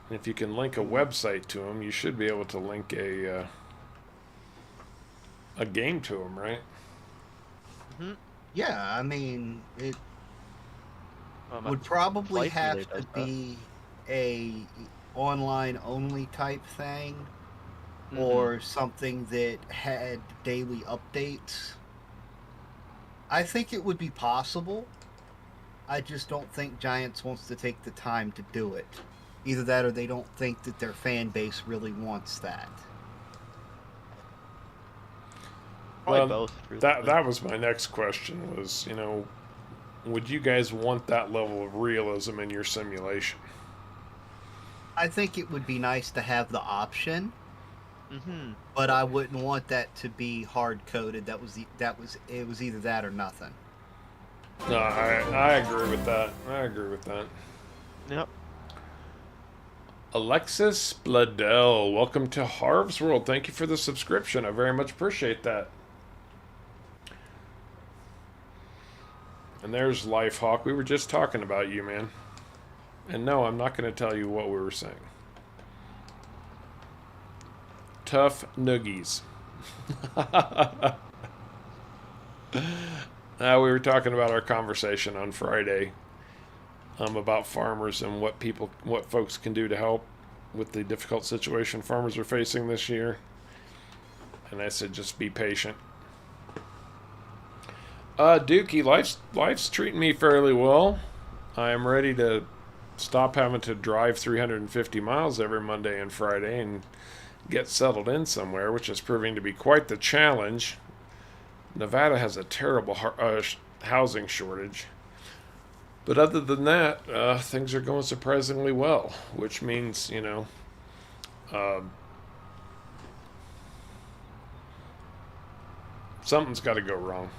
A: And if you can link a website to them, you should be able to link a game to them, right?
B: Hmm.
C: Yeah, I mean, it
B: My
C: would probably
B: flight
C: have
B: simulator
C: to
B: does that.
C: be a online only type thing
B: Hmm.
C: or something that had daily updates. I think it would be possible. I just don't think Giants wants to take the time to do it. Either that or they don't think that their fan base really wants that.
B: Probably
A: Well,
B: both,
A: that
B: truthfully.
A: that was my next question. Was would you guys want that level of realism in your simulation?
C: I think it would be nice to have the option,
B: Hmm.
C: but I wouldn't want that to be hard coded. It was either that or nothing.
A: No, I agree with that. I agree with that.
B: Yep.
A: Alexis Bladell, welcome to Harv's World. Thank you for the subscription. I very much appreciate that. And there's Lifehawk. We were just talking about you, man. And no, I'm not going to tell you what we were saying. Tough noogies. We were talking about our conversation on Friday about farmers and what folks can do to help with the difficult situation farmers are facing this year. And I said, just be patient. Dookie, life's treating me fairly well. I am ready to stop having to drive 350 miles every Monday and Friday and get settled in somewhere, which is proving to be quite the challenge. Nevada has a terrible housing shortage. But other than that, things are going surprisingly well, which means, uh, something's got to go wrong.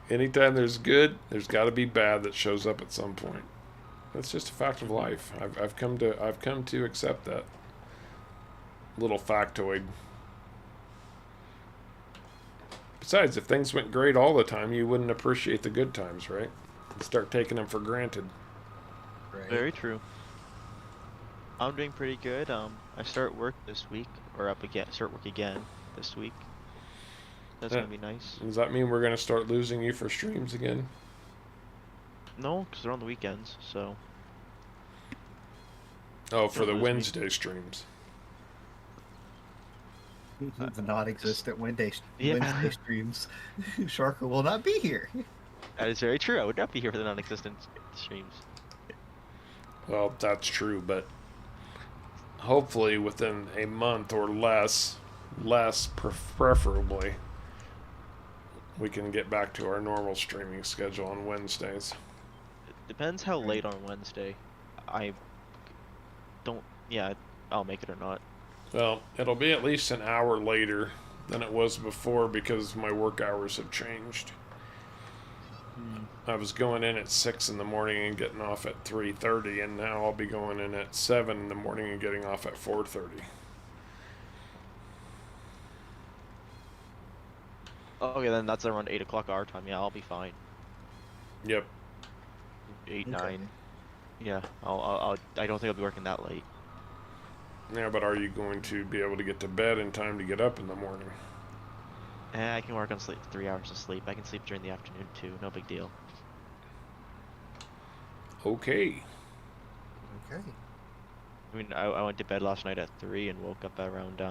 A: Anytime there's good, there's got to be bad that shows up at some point. That's just a fact of
B: Hmm.
A: life. I've come to accept that little factoid. Besides, if things went great all the time, you wouldn't appreciate the good times, right? And start taking them for granted.
C: Right?
B: Very true. I'm doing pretty good. I start work this week, or up again, start work again this week. That's
A: Uh,
B: gonna be nice.
A: Does that mean we're going to start losing you for streams again?
B: No, because they're on the weekends, so
A: Oh,
B: you
A: for
B: don't
A: the
B: lose me.
A: Wednesday streams.
B: Uh,
C: The non-existent Wednesday
B: yeah,
C: streams. Sharka will not be here.
B: that is very true. I would not be here for the non-existent streams.
A: Well, that's true, but hopefully within a month or less preferably, we can get back to our normal streaming schedule on Wednesdays.
B: It depends how
C: Right.
B: late on Wednesday. I don't. Yeah, I'll make it or not.
A: Well, it'll be at least an hour later than it was before because my work hours have changed.
B: Hmm.
A: I was going in at 6 in the morning and getting off at 3:30, and now I'll be going in at 7 in the morning and getting off at 4:30.
B: Okay, then that's around 8 o'clock our time. Yeah, I'll be fine.
A: Yep.
B: Eight,
C: Okay.
B: 9. Yeah, I don't think I'll be working that late.
A: Yeah, but are you going to be able to get to bed in time to get up in the morning?
B: I can work on sleep 3 hours of sleep. I can sleep during the afternoon too. No big deal.
A: Okay.
C: Okay.
B: I mean, I went to bed last night at 3 and woke up around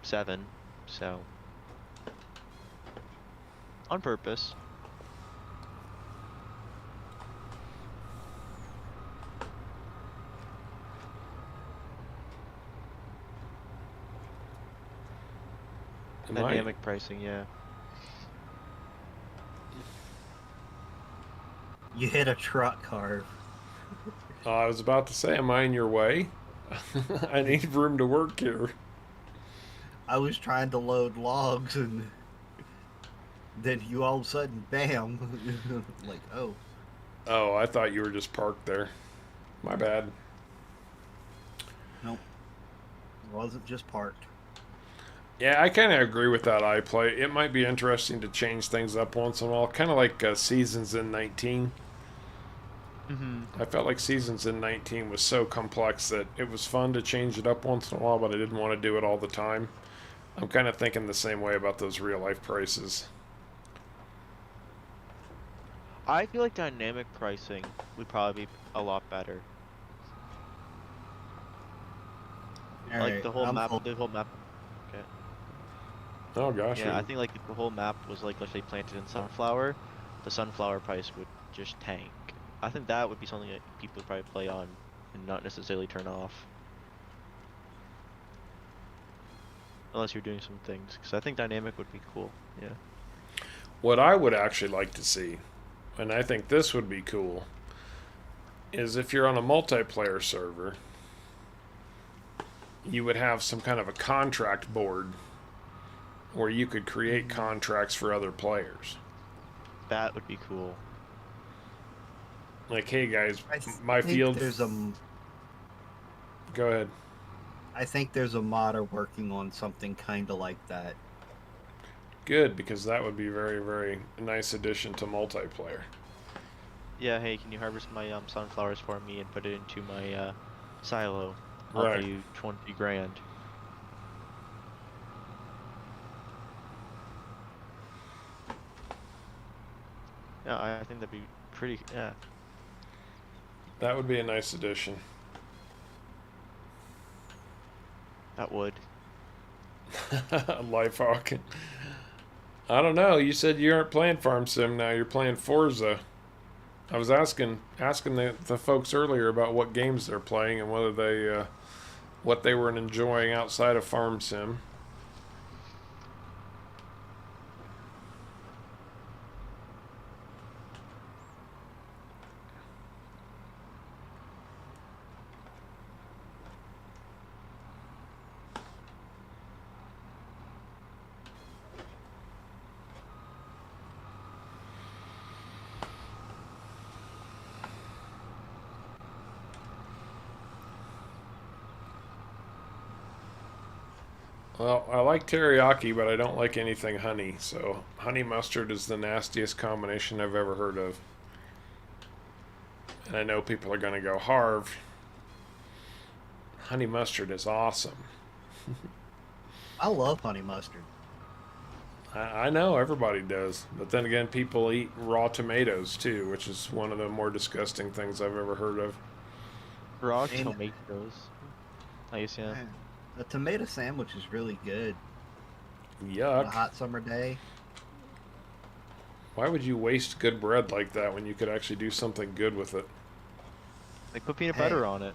B: 7. So on purpose.
A: Am I?
B: Dynamic pricing, yeah.
C: You hit a truck, Harv.
A: I was about to say, am I in your way? I need room to work here.
C: I was trying to load logs and then you all of a sudden, bam. Like, oh,
A: Oh, I thought you were just parked there. My bad.
C: nope. It wasn't just parked.
A: Yeah, I kind of agree with that iPlay. It might be interesting to change things up once in a while, kind of like Seasons in 19.
B: Mm-hmm.
A: I felt like Seasons in 19 was so complex that it was fun to change it up once in a while, but I didn't want to do it all the time. I'm kind of thinking the same way about those real life prices.
B: I feel like dynamic pricing would probably be a lot better.
C: All
B: Like
C: right,
B: the whole map, Okay.
A: Oh gosh,
B: Yeah, I think like if the whole map was like, let's say, planted in sunflower, the sunflower price would just tank. I think that would be something that people would probably play on and not necessarily turn off. Unless you're doing some things, because I think dynamic would be cool. Yeah.
A: what I would actually like to see, and I think this would be cool, is if you're on a multiplayer server, you would have some kind of a contract board where you could create contracts for other players.
B: That would be cool.
A: Like, hey guys,
C: I
A: my
C: think
A: field.
C: there's
A: Go ahead.
C: I think there's a modder working on something kind of like that.
A: Good, because that would be very, very nice addition to multiplayer.
B: Yeah, hey, can you harvest my sunflowers for me and put it into my silo? I'll
A: Right.
B: pay you 20 grand. Yeah, I think that'd be pretty. Yeah.
A: That would be a nice addition.
B: That would.
A: Lifehawk. I don't know. You said you aren't playing Farm Sim now. You're playing Forza. I was asking the folks earlier about what games they're playing and whether they what they were enjoying outside of Farm Sim. Well, I like teriyaki, but I don't like anything honey. So honey mustard is the nastiest combination I've ever heard of. And I know people are going to go, Harv, honey mustard is awesome.
C: I love honey mustard.
A: I know everybody does. But then again, people eat raw tomatoes too, which is one of the more disgusting things I've ever heard of.
B: Raw
C: And-
B: tomatoes. I guess, yeah.
C: Man, a tomato sandwich is really good on a
A: Yuck.
C: hot summer day.
A: Why would you waste good bread like that when you could actually do something good with it?
B: Like put peanut
C: Hey.
B: butter on it.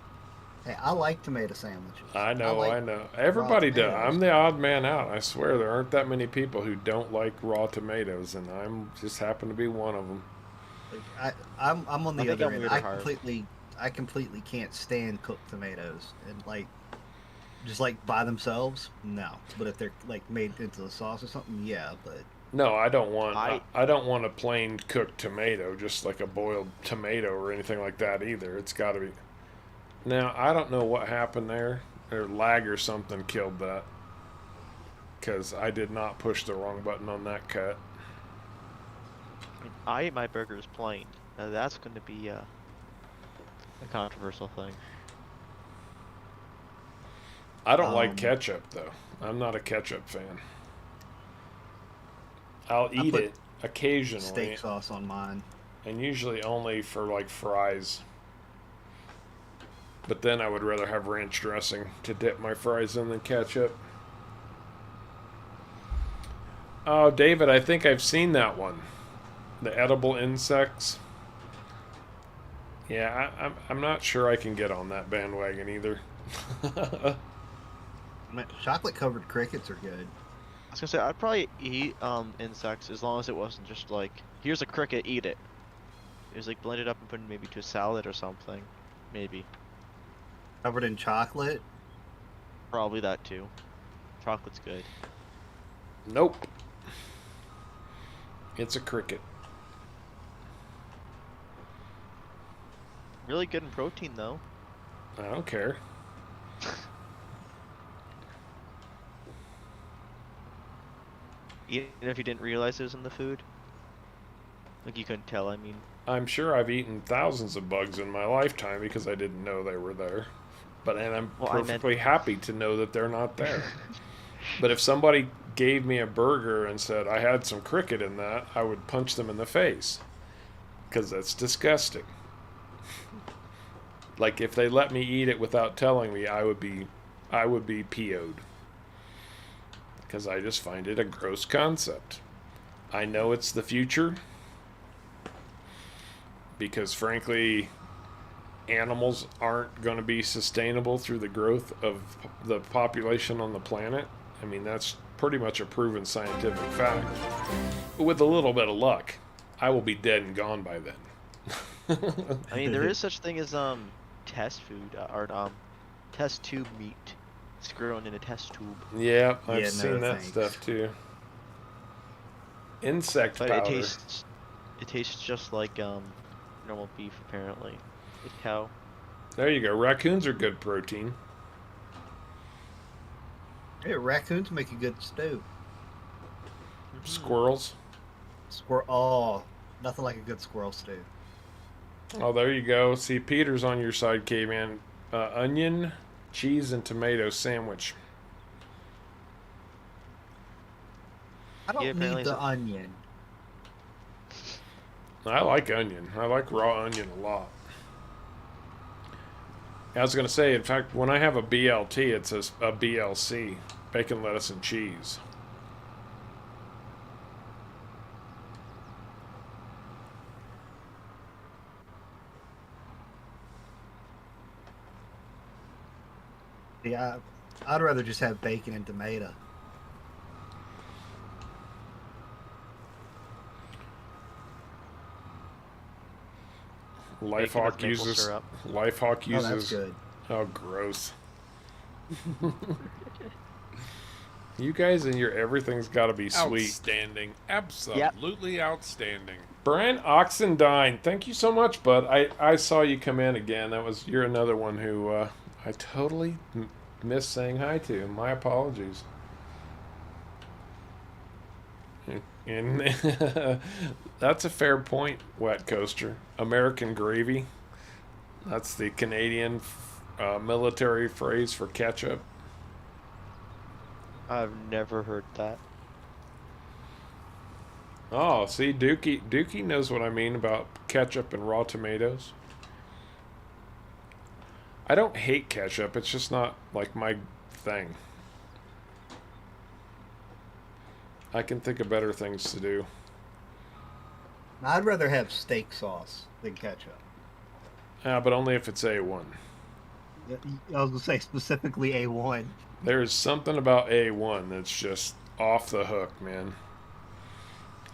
C: Hey, I like tomato sandwiches.
A: I know,
C: like
A: I know. Everybody does.
C: tomatoes.
A: I'm the odd man out. I swear there aren't that many people who don't like raw tomatoes, and I'm just happen to be one of them.
C: Like, I'm on
B: I
C: the
B: think
C: other
B: I'm
C: end.
B: weird at heart.
C: I completely can't stand cooked tomatoes, and like just like by themselves, no. But if they're like made into the sauce or something, yeah. But
A: No, I don't want.
B: I-
A: I don't want a plain cooked tomato, just like a boiled tomato or anything like that either. It's got to be. Now I don't know what happened there. Or lag or something killed that. Because I did not push the wrong button on that cut.
B: I eat my burgers plain. Now that's going to be a controversial thing.
A: I don't like
C: Um,
A: ketchup though. I'm not a ketchup fan. I'll eat
C: put
A: it occasionally,
C: steak sauce on mine.
A: and usually only for like fries. But then I would rather have ranch dressing to dip my fries in than ketchup. Oh, David, I think I've seen that one. The edible insects. Yeah, I'm not sure I can get on that bandwagon either.
C: I mean, chocolate covered crickets are good.
B: I was gonna say I'd probably eat insects as long as it wasn't just like, here's a cricket, eat it. It was like blended up and put in maybe to a salad or something. Maybe.
C: Covered in chocolate.
B: Probably that too. Chocolate's good.
A: Nope. It's a cricket.
B: Really good in protein though.
A: I don't care.
B: Even if you didn't realize it was in the food. Like you couldn't tell, I mean.
A: I'm sure I've eaten thousands of bugs in my lifetime because I didn't know they were there. And I'm
B: Well, I meant-
A: perfectly happy to know that they're not there. But if somebody gave me a burger and said I had some cricket in that, I would punch them in the face. Because that's disgusting. Like if they let me eat it without telling me, I would be PO'd. Because I just find it a gross concept. I know it's the future. Because frankly, animals aren't going to be sustainable through the growth of the population on the planet. I mean, that's pretty much a proven scientific fact. But with a little bit of luck, I will be dead and gone by then.
B: I mean, there is such thing as test food or test tube meat. It's grown in a test tube.
A: Yeah, I've
C: Yeah,
A: seen
C: no
A: that
C: thanks.
A: stuff too. Insect
B: But
A: powder.
B: it tastes just like normal beef apparently. With cow.
A: There you go. Raccoons are good protein.
C: Hey, raccoons make a good stew.
A: Squirrels.
C: Squirrel. Oh, nothing like a good squirrel stew.
A: Oh, there you go. See, Peter's on your side, caveman. Onion, cheese, and tomato sandwich.
C: I don't
B: Yeah, apparently
C: need the
B: it's
C: onion.
A: I like onion. I like raw onion a lot. I was going to say, in fact, when I have a BLT, it's a BLC. Bacon, lettuce, and cheese.
C: Yeah, I'd rather just have bacon and tomato.
B: Bacon with
A: Lifehawk
B: maple
A: uses.
B: syrup.
A: Lifehawk
C: Oh, that's
A: uses.
C: good.
A: Oh, gross. You guys and your everything's got to be sweet.
D: Outstanding. Absolutely outstanding.
A: Brian Oxendine, thank you so much, bud. I saw you come in again. You're another one who I totally missed saying hi to. My apologies. And that's a fair point, Wet Coaster. American gravy. That's the Canadian military phrase for ketchup.
B: I've never heard that.
A: Oh, see, Dookie knows what I mean about ketchup and raw tomatoes. I don't hate ketchup. It's just not like my thing. I can think of better things to do.
C: I'd rather have steak sauce than ketchup.
A: But only if it's A1.
C: I was gonna say specifically A1.
A: There's something about A1 that's just off the hook, man.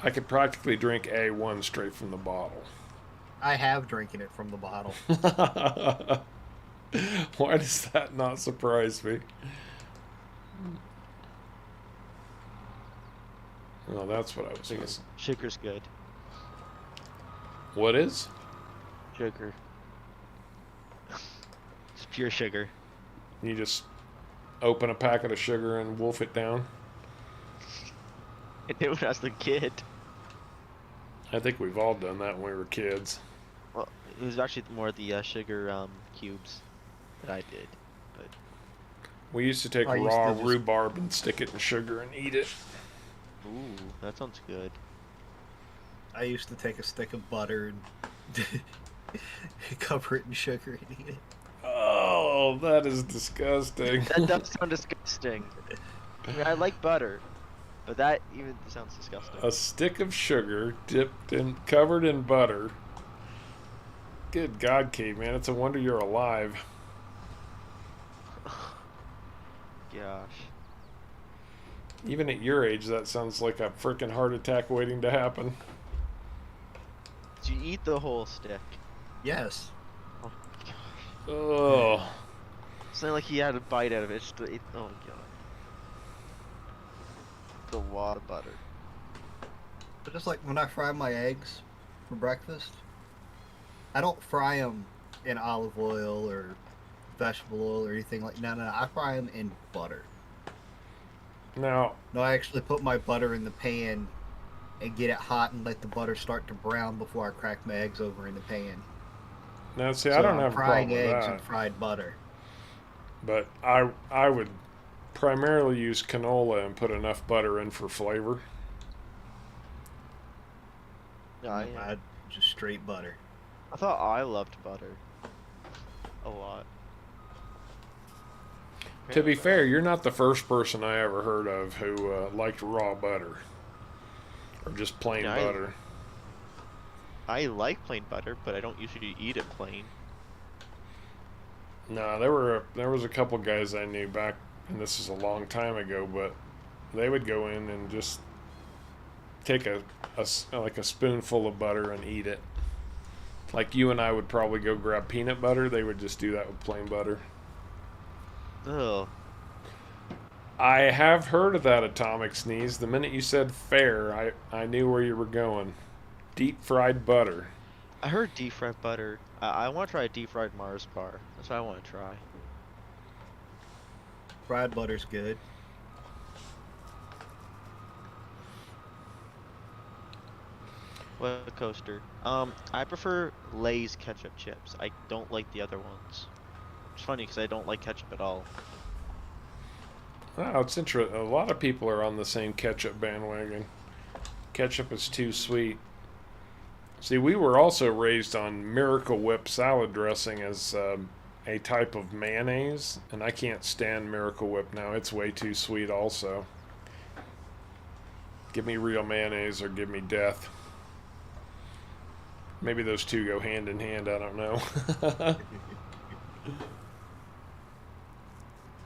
A: I could practically drink A1 straight from the bottle.
C: I have drinking it from the bottle.
A: Why does that not surprise me? Oh, that's what I was missing.
B: Sugar's good.
A: What is?
B: Sugar. It's pure sugar.
A: You just open a packet of sugar and wolf it down?
B: I did when I was a kid.
A: I think we've all done that when we were kids.
B: Well, it was actually more the sugar cubes that I did. But
A: We used to take
C: I used
A: raw
C: to just-
A: rhubarb and stick it in sugar and eat it.
B: ooh, that sounds good.
C: I used to take a stick of butter and cover it in sugar and eat it.
A: Oh, that is disgusting.
B: That does sound disgusting. I mean, I like butter, but that even sounds disgusting.
A: A stick of sugar covered in butter. Good God, caveman! It's a wonder you're alive.
B: Gosh.
A: Even at your age, that sounds like a freaking heart attack waiting to happen.
B: Did you eat the whole stick?
C: Yes.
B: Oh gosh.
A: Oh,
B: It's not like he had a bite out of it. Oh my god. It's a lot of butter.
C: But just like when I fry my eggs for breakfast, I don't fry them in olive oil or vegetable oil or anything like. No, I fry them in butter.
A: now
C: No, I actually put my butter in the pan and get it hot and let the butter start to brown before I crack my eggs over in the pan.
A: see,
C: So
A: I don't
C: I'm
A: have a
C: frying
A: problem with
C: eggs
A: that.
C: and fried butter.
A: But I would primarily use canola and put enough butter in for flavor.
B: Yeah,
C: I just straight butter.
B: I thought I loved butter a lot.
A: To be
B: Apparently
A: fair,
B: not.
A: you're not the first person I ever heard of who liked raw butter or just plain
B: Yeah,
A: butter.
B: I like plain butter, but I don't usually eat it plain.
A: No, there was a couple guys I knew back, and this is a long time ago, but they would go in and just take like a spoonful of butter and eat it. Like you and I would probably go grab peanut butter, they would just do that with plain butter.
B: Ugh.
A: I have heard of that atomic sneeze. The minute you said fair, I knew where you were going. Deep fried butter.
B: I heard deep fried butter. I want to try a deep fried Mars bar. That's what I want to try.
C: Fried butter's good.
B: What coaster? I prefer Lay's ketchup chips. I don't like the other ones. It's funny because I don't like ketchup at all.
A: Oh, it's interesting. A lot of people are on the same ketchup bandwagon. Ketchup is too sweet. See, we were also raised on Miracle Whip salad dressing as a type of mayonnaise, and I can't stand Miracle Whip now. It's way too sweet also. Give me real mayonnaise or give me death. Maybe those two go hand in hand, I don't know.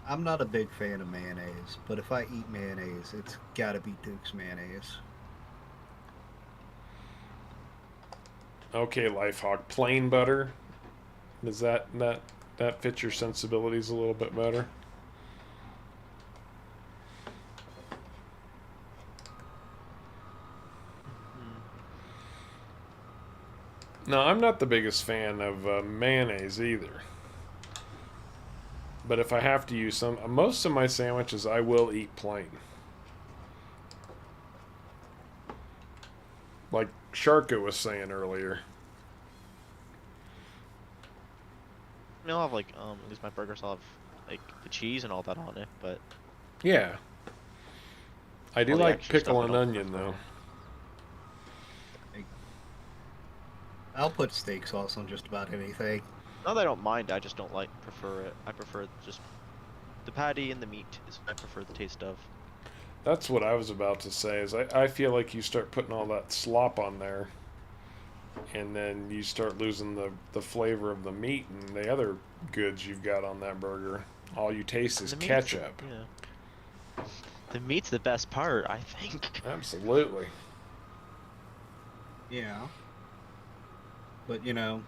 C: I'm not a big fan of mayonnaise, but if I eat mayonnaise, it's gotta be Duke's mayonnaise.
A: Okay, Lifehawk, plain butter. Does that fit your sensibilities a little bit better? No, I'm not the biggest fan of mayonnaise either. But if I have to use some, most of my sandwiches I will eat plain. Like Sharka was saying earlier.
B: I mean, I'll have like at least my burgers will have like the cheese and all that on it, but
A: Yeah. I do
B: all the
A: like
B: extra stuff
A: pickle
B: I
A: and
B: don't
A: onion
B: prefer.
A: though.
C: I'll put steak sauce on just about anything.
B: Not that I don't mind, I just don't prefer it. I prefer just the patty and the meat is what I prefer the taste of.
A: That's what I was about to say. Is I feel like you start putting all that slop on there, and then you start losing the flavor of the meat and the other goods you've got on that burger. All you taste is
B: The meat's
A: ketchup.
B: Yeah. The meat's the best part, I think.
A: Absolutely.
C: Yeah. But, you know,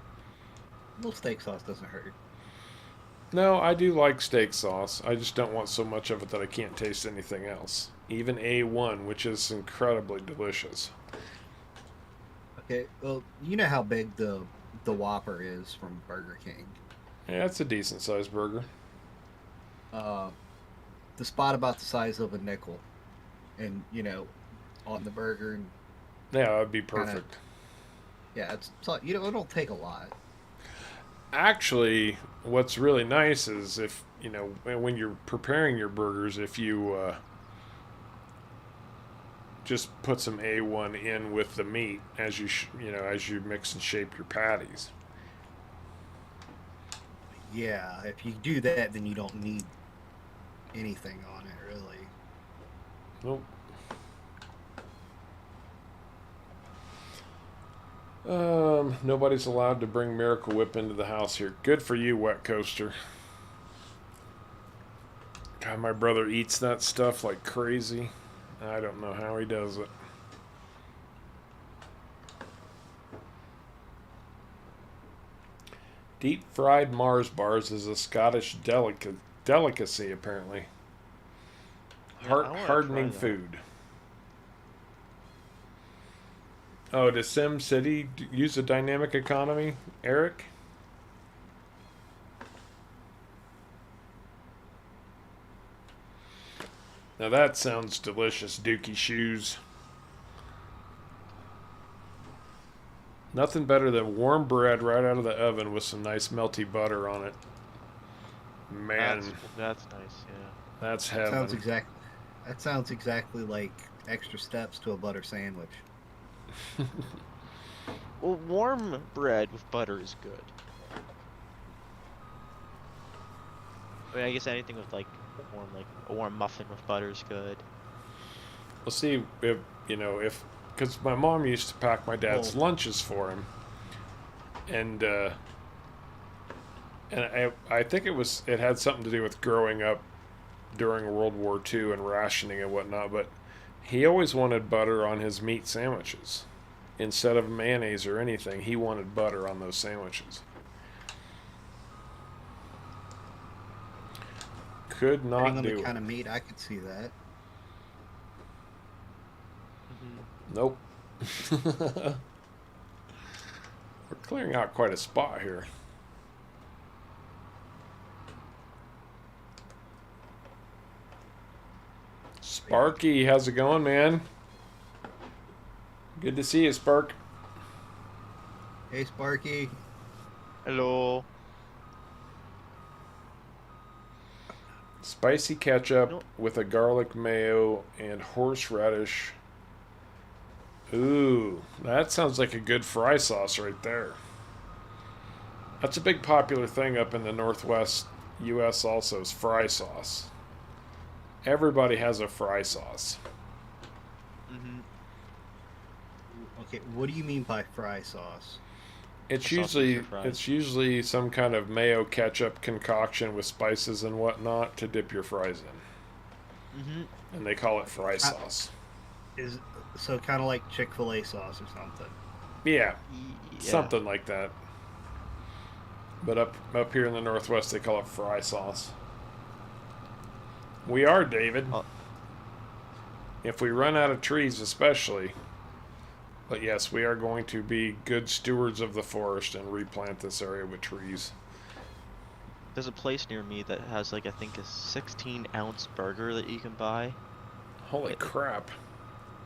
C: a little steak sauce doesn't hurt.
A: No, I do like steak sauce. I just don't want so much of it that I can't taste anything else. Even A1, which is incredibly delicious.
C: Okay, well, you know how big the Whopper is from Burger King.
A: Yeah, it's a decent sized burger.
C: The spot about the size of a nickel, and you know, on the burger, and
A: Yeah, that'd be
C: kinda,
A: perfect.
C: yeah, you know, it don't take a lot.
A: Actually, what's really nice is if, you know, when you're preparing your burgers, if you just put some A1 in with the meat as as you mix and shape your patties.
C: Yeah, if you do that, then you don't need anything on it, really.
A: Nope. Nobody's allowed to bring Miracle Whip into the house here. Good for you, Wet Coaster. God, my brother eats that stuff like crazy. I don't know how he does it. Deep fried Mars bars is a Scottish delicacy, apparently.
B: Yeah, I wanna
A: Hardening
B: try that.
A: food. Oh, does Sim City use a dynamic economy, Eric? Now that sounds delicious, Dookie Shoes. Nothing better than warm bread right out of the oven with some nice melty butter on it. Man,
B: That's nice. Yeah.
A: that's
C: Sounds
A: heaven.
C: exact. That sounds exactly like extra steps to a butter sandwich.
B: Well, warm bread with butter is good. I mean, I guess anything with like a warm muffin with butter is good.
A: We'll see if, if, because my mom used to pack my dad's
C: Well,
A: lunches for him, and I think it had something to do with growing up during World War II and rationing and whatnot, but he always wanted butter on his meat sandwiches. Instead of mayonnaise or anything, he wanted butter on those sandwiches. Could
C: depending
A: not
C: on the
A: do it.
C: kind of meat, I could see that.
A: Nope. We're clearing out quite a spot here. Sparky, how's it going, man? Good to see you, Spark.
C: Hey, Sparky.
B: Hello.
A: Spicy ketchup
B: No.
A: with a garlic mayo and horseradish. Ooh, that sounds like a good fry sauce right there. That's a big popular thing up in the Northwest U.S. also is fry sauce. Everybody has a fry sauce.
C: Okay, what do you mean by fry sauce?
A: It's
B: A sauce
A: usually
B: for fries.
A: it's usually some kind of mayo ketchup concoction with spices and whatnot to dip your fries in, and they call it fry sauce.
C: Is so kind of like Chick-fil-A sauce or something.
A: Yeah,
B: Yeah.
A: something like that. But up here in the Northwest, they call it fry sauce. We are, David.
B: Oh.
A: If we run out of trees, especially. But yes, we are going to be good stewards of the forest and replant this area with trees.
B: There's a place near me that has like I think a 16-ounce burger that you can buy.
A: Holy crap.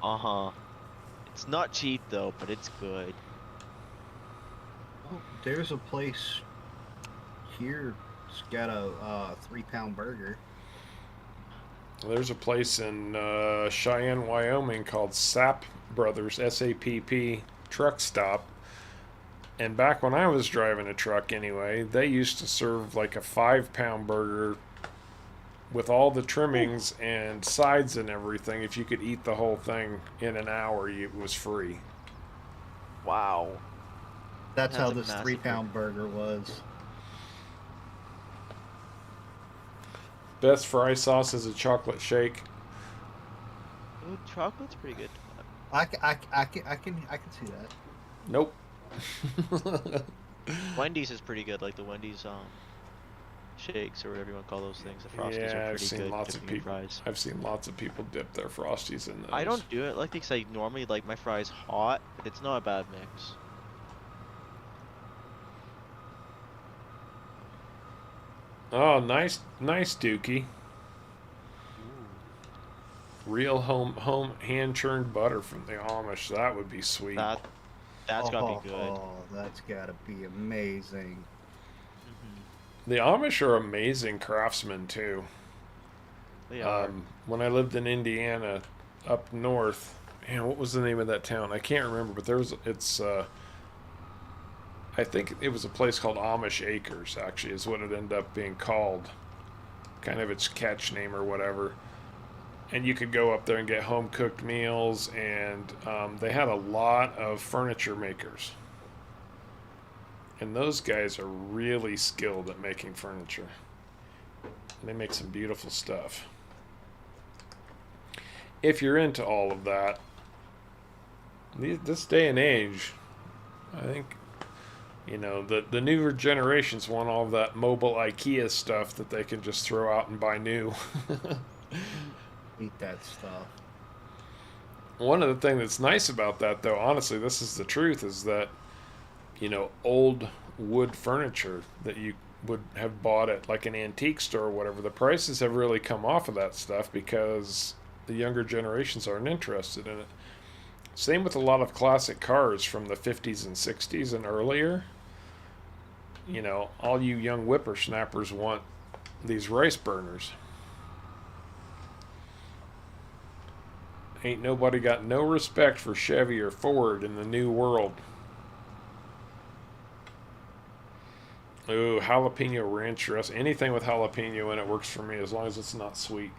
B: Uh-huh. It's not cheap though, but it's good.
C: Oh, there's a place here. It's got a 3-pound burger.
A: There's a place in Cheyenne, Wyoming called Sap Brothers, SAPP Truck Stop. And back when I was driving a truck anyway, they used to serve like a 5-pound burger with all the trimmings and sides and everything. If you could eat the whole thing in an hour, it was free.
B: Wow.
C: That's how
B: a
C: this
B: massive
C: 3-pound burger was.
A: Best fry sauce is a chocolate shake.
B: Ooh, chocolate's pretty good.
C: I can see that.
A: Nope.
B: Wendy's is pretty good, like the Wendy's shakes or whatever you want to call those things. The Frosties
A: Yeah,
B: are
A: I've
B: pretty
A: seen
B: good.
A: lots of
B: dipping in
A: people.
B: fries.
A: I've seen lots of people dip their Frosties in those.
B: I don't do it like because I normally like my fries hot, but it's not a bad mix.
A: Oh, nice, Dookie. Real home hand churned butter from the Amish. That would be sweet.
B: That's gotta be good.
C: Oh, that's gotta be amazing.
A: The Amish are amazing craftsmen too.
B: They are.
A: When I lived in Indiana, up north, man, what was the name of that town? I can't remember, but I think it was a place called Amish Acres. Actually, is what it ended up being called, kind of its catch name or whatever. And you could go up there and get home cooked meals, and they had a lot of furniture makers. And those guys are really skilled at making furniture. And they make some beautiful stuff. If you're into all of that, this day and age, I think, the newer generations want all of that mobile IKEA stuff that they can just throw out and buy new.
C: Eat that stuff.
A: One of the things that's nice about that, though, honestly, this is the truth, is that, old wood furniture that you would have bought at like an antique store or whatever, the prices have really come off of that stuff because the younger generations aren't interested in it. Same with a lot of classic cars from the 50s and 60s and earlier. All you young whippersnappers want these rice burners. Ain't nobody got no respect for Chevy or Ford in the new world. Ooh, jalapeno ranch dress. Anything with jalapeno in it works for me as long as it's not sweet.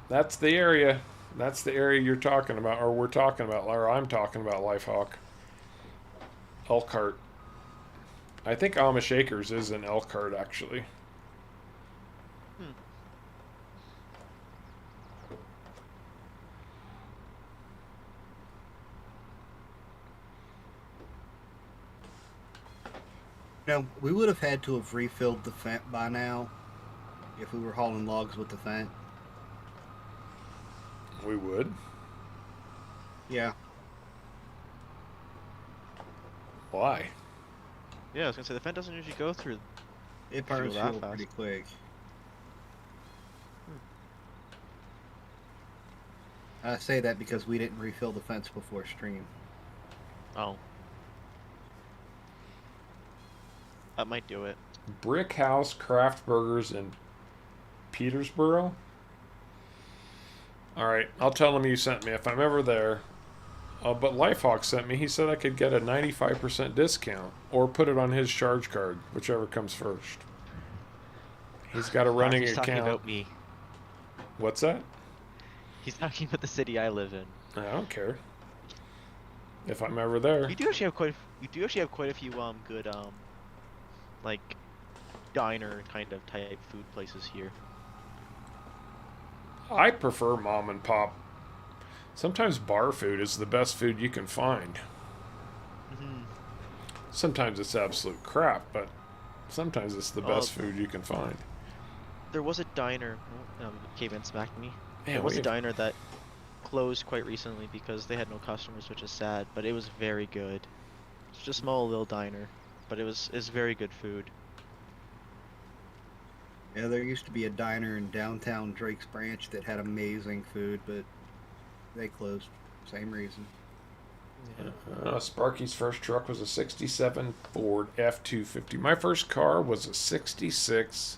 A: That's the area. That's the area you're talking about, or we're talking about, or I'm talking about, Lifehawk. Elkhart. I think Amish Acres is in Elkhart, actually.
B: Hmm.
C: Now, we would have had to have refilled the fent by now if we were hauling logs with the fent.
A: We would.
C: Yeah.
A: Why?
B: Yeah, I was gonna say the Fent doesn't usually go through.
C: It burns
B: that
C: fuel
B: fast.
C: pretty quick. I say that because we didn't refill the fence before stream.
B: Oh. That might do it.
A: Brick House Craft Burgers in Petersboro? Alright, I'll tell him you sent me if I'm ever there. But Lifehawk sent me. He said I could get a 95% discount or put it on his charge card, whichever comes first. He's got a running
B: He's
A: account.
B: talking about me.
A: What's that?
B: He's talking about the city I live in.
A: I don't care. If I'm ever there.
B: We do actually have quite. We do actually have quite a few good like diner kind of type food places here.
A: I prefer mom and pop. Sometimes bar food is the best food you can find.
B: Mm-hmm.
A: Sometimes it's absolute crap, but sometimes it's the best food you can find.
B: There was a diner. Caveman smacked me.
A: Man,
B: there was a diner that closed quite recently because they had no customers, which is sad. But it was very good. It's just a small little diner, but it's very good food.
C: Yeah, there used to be a diner in downtown Drake's Branch that had amazing food, but they closed. Same reason.
B: Yeah.
A: Sparky's first truck was a 67 Ford F250. My first car was a 66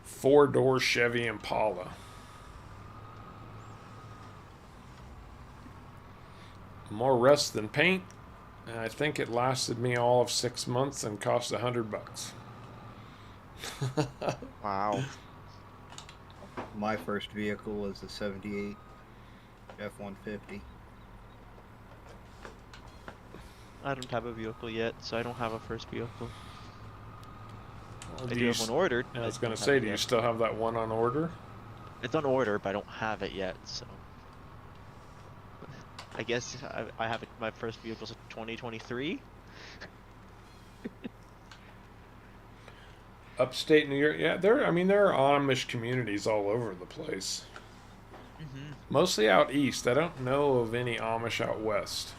A: four-door Chevy Impala. More rust than paint. And I think it lasted me all of 6 months and cost $100.
B: Wow.
C: My first vehicle was a 78 F-150.
B: I don't have a vehicle yet, so I don't have a first vehicle.
A: Well,
B: I do have one ordered.
A: I was
B: I
A: going
B: don't
A: to say,
B: have it
A: do you
B: yet.
A: still have that one on order?
B: It's on order, but I don't have it yet, so. I guess I have it, my first vehicle's a 2023.
A: Upstate New York, yeah, there are Amish communities all over the place.
B: Mm-hmm.
A: Mostly out east. I don't know of any Amish out west.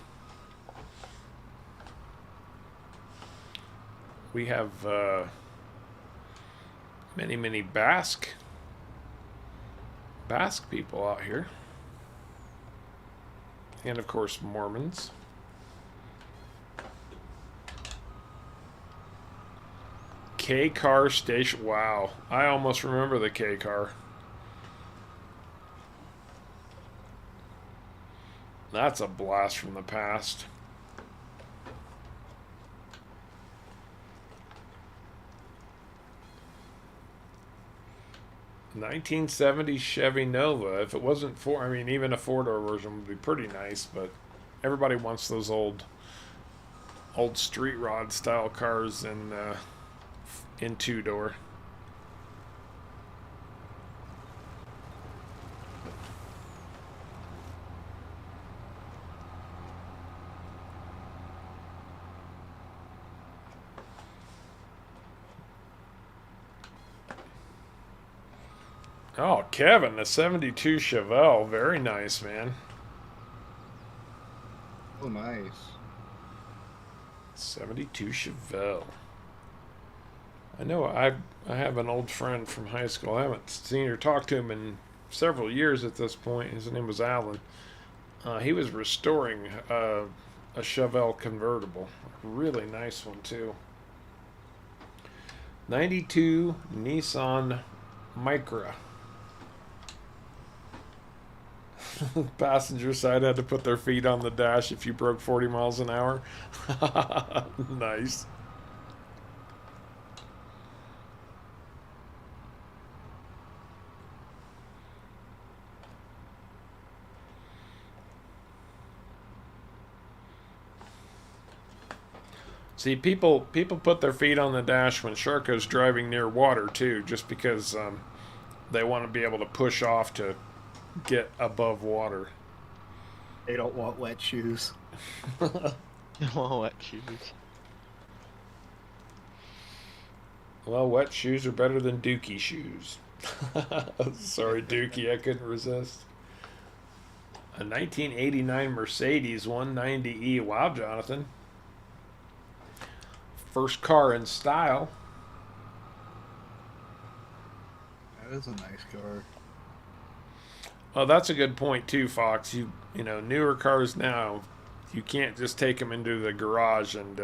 A: We have many Basque people out here. And of course Mormons. K car station. Wow. I almost remember the K car. That's a blast from the past. '70s Chevy Nova. If it wasn't for, even a four-door version would be pretty nice, but everybody wants those old street rod style cars in two-door. Oh, Kevin, the 72 Chevelle. Very nice, man.
C: Oh, nice.
A: 72 Chevelle. I know I have an old friend from high school. I haven't seen or talked to him in several years at this point. His name was Alan. He was restoring a Chevelle convertible. A really nice one, too. '92 Nissan Micra. Passenger side had to put their feet on the dash if you broke 40 miles an hour. Nice. See, people put their feet on the dash when Sharko's driving near water too, just because they want to be able to push off to get above water.
C: They don't want wet shoes.
B: Oh, wet shoes.
A: Well, wet shoes are better than Dookie shoes. Sorry, Dookie, I couldn't resist. A 1989 Mercedes 190E. Wow, Jonathan. First car in style.
C: That is a nice car.
A: Well, that's a good point too, Fox. You know, newer cars now, you can't just take them into the garage and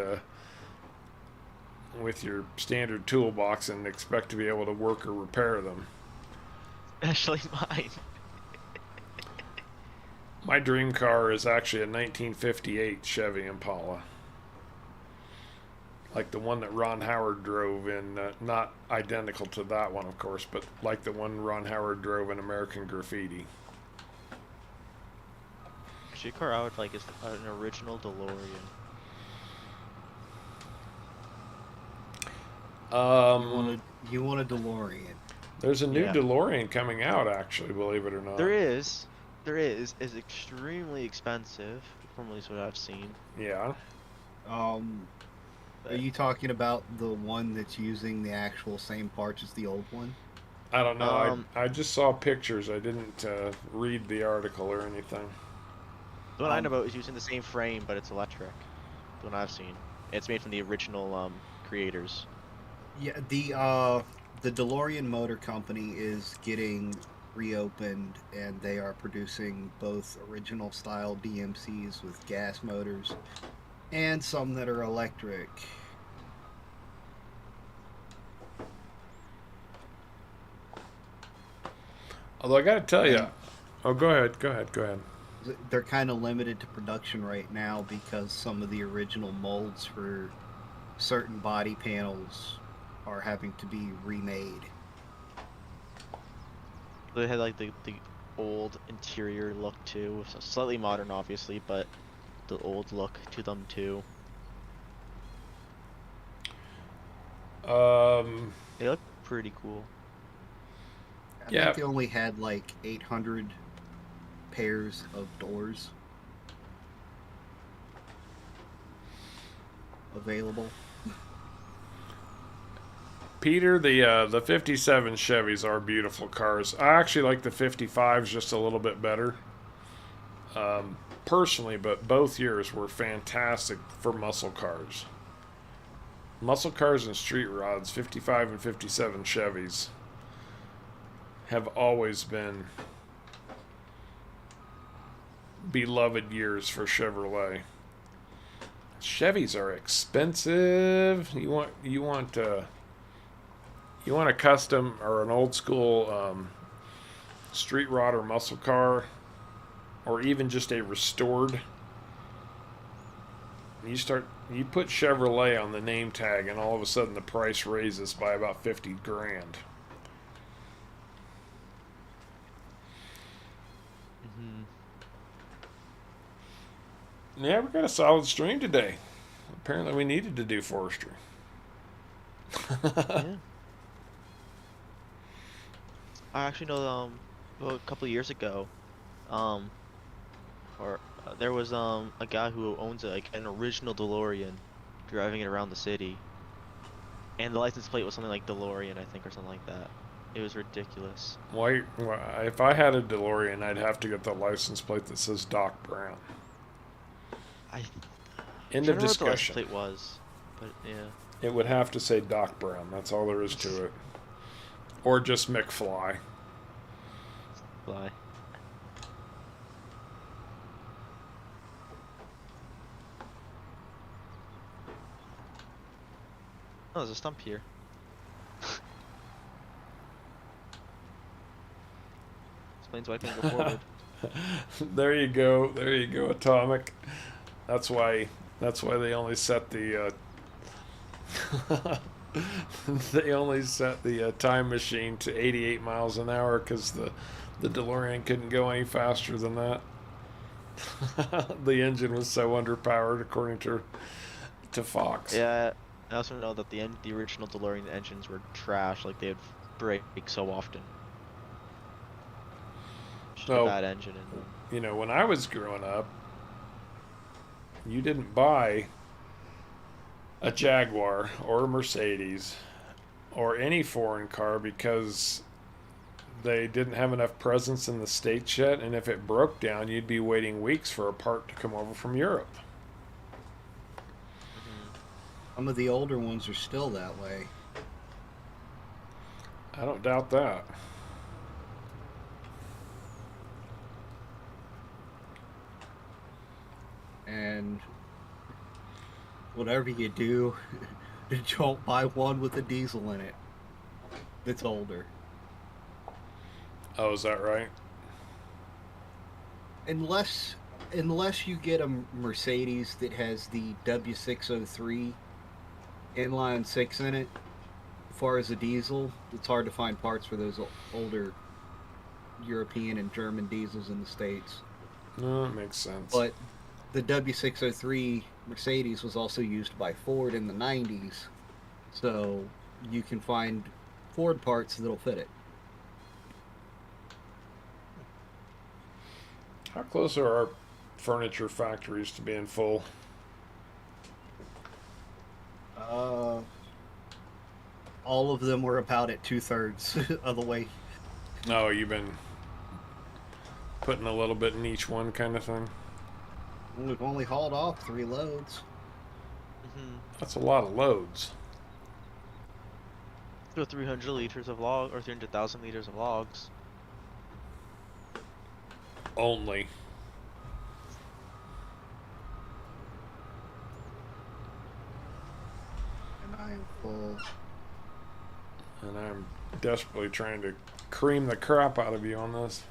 A: with your standard toolbox and expect to be able to work or repair them.
B: Especially mine.
A: My dream car is actually a 1958 Chevy Impala. Like the one that Ron Howard drove in, not identical to that one, of course, but like the one Ron Howard drove in American Graffiti.
B: Actually, car I would like is an original DeLorean.
C: You want a DeLorean?
A: There's a new
B: Yeah.
A: DeLorean coming out, actually, believe it or not.
B: There is. Is extremely expensive, from at least what I've seen.
A: Yeah.
C: Are
B: But
C: you talking about the one that's using the actual same parts as the old one?
A: I don't know. I
B: Um,
A: just saw pictures. I didn't read the article or anything.
B: the one I know about is using the same frame, but it's electric. The one I've seen. It's made from the original creators.
C: Yeah, the DeLorean Motor Company is getting reopened, and they are producing both original style DMCs with gas motors and some that are electric.
A: Although I got to tell you,
C: And
A: oh, go ahead.
C: they're kind of limited to production right now because some of the original molds for certain body panels are having to be remade.
B: They had like the old interior look too, so slightly modern obviously, but the old look to them too. They look pretty cool.
C: I
A: Yeah.
C: think they only had like 800 pairs of doors available.
A: Peter, the 57 Chevys are beautiful cars. I actually like the 55s just a little bit better. Personally, but both years were fantastic for muscle cars. Muscle cars and street rods, 55 and 57 Chevys, have always been beloved years for Chevrolet. Chevys are expensive. You want a custom or an old school street rod or muscle car, or even just a restored. You put Chevrolet on the name tag, and all of a sudden the price raises by about 50 grand. Yeah, we got a solid stream today. Apparently, we needed to do forestry.
B: Yeah. I actually know well, a couple of years ago, there was a guy who owns like an original DeLorean, driving it around the city, and the license plate was something like DeLorean, I think, or something like that. It was ridiculous.
A: Why? If I had a DeLorean, I'd have to get the license plate that says Doc Brown.
B: I
A: End
B: don't
A: of
B: remember what the license
A: discussion.
B: plate was, but yeah.
A: It would have to say Doc Brown. That's all there is to it. Or just McFly.
B: Fly. Oh, there's a stump here. Explains why I couldn't go forward.
A: There you go. There you go, Atomic. That's why they only set the they only set the time machine to 88 miles an hour because the DeLorean couldn't go any faster than that. The engine was so underpowered, according to Fox.
B: Yeah, I also know that the original DeLorean engines were trash. Like they would break so often. Just a bad engine in them.
A: You know, when I was growing up, you didn't buy a Jaguar or a Mercedes or any foreign car because they didn't have enough presence in the States yet, and if it broke down, you'd be waiting weeks for a part to come over from Europe.
C: Some of the older ones are still that way.
A: I don't doubt that.
C: And whatever you do, don't buy one with a diesel in it that's older.
A: Oh, is that right?
C: Unless you get a Mercedes that has the W603 inline 6 in it. As far as a diesel, it's hard to find parts for those older European and German diesels in the States.
A: No, that makes sense.
C: But the W603 Mercedes was also used by Ford in the 90s, so you can find Ford parts that'll fit it.
A: How close are our furniture factories to being full?
C: All of them were about at 2/3 of the way.
A: Oh, you've been putting a little bit in each one kind of thing?
C: We've only hauled off 3 loads.
A: That's a lot of loads.
B: So 300 liters of log, or 300,000 liters of logs.
A: Only.
C: And I am full.
A: And I'm desperately trying to cream the crap out of you on this.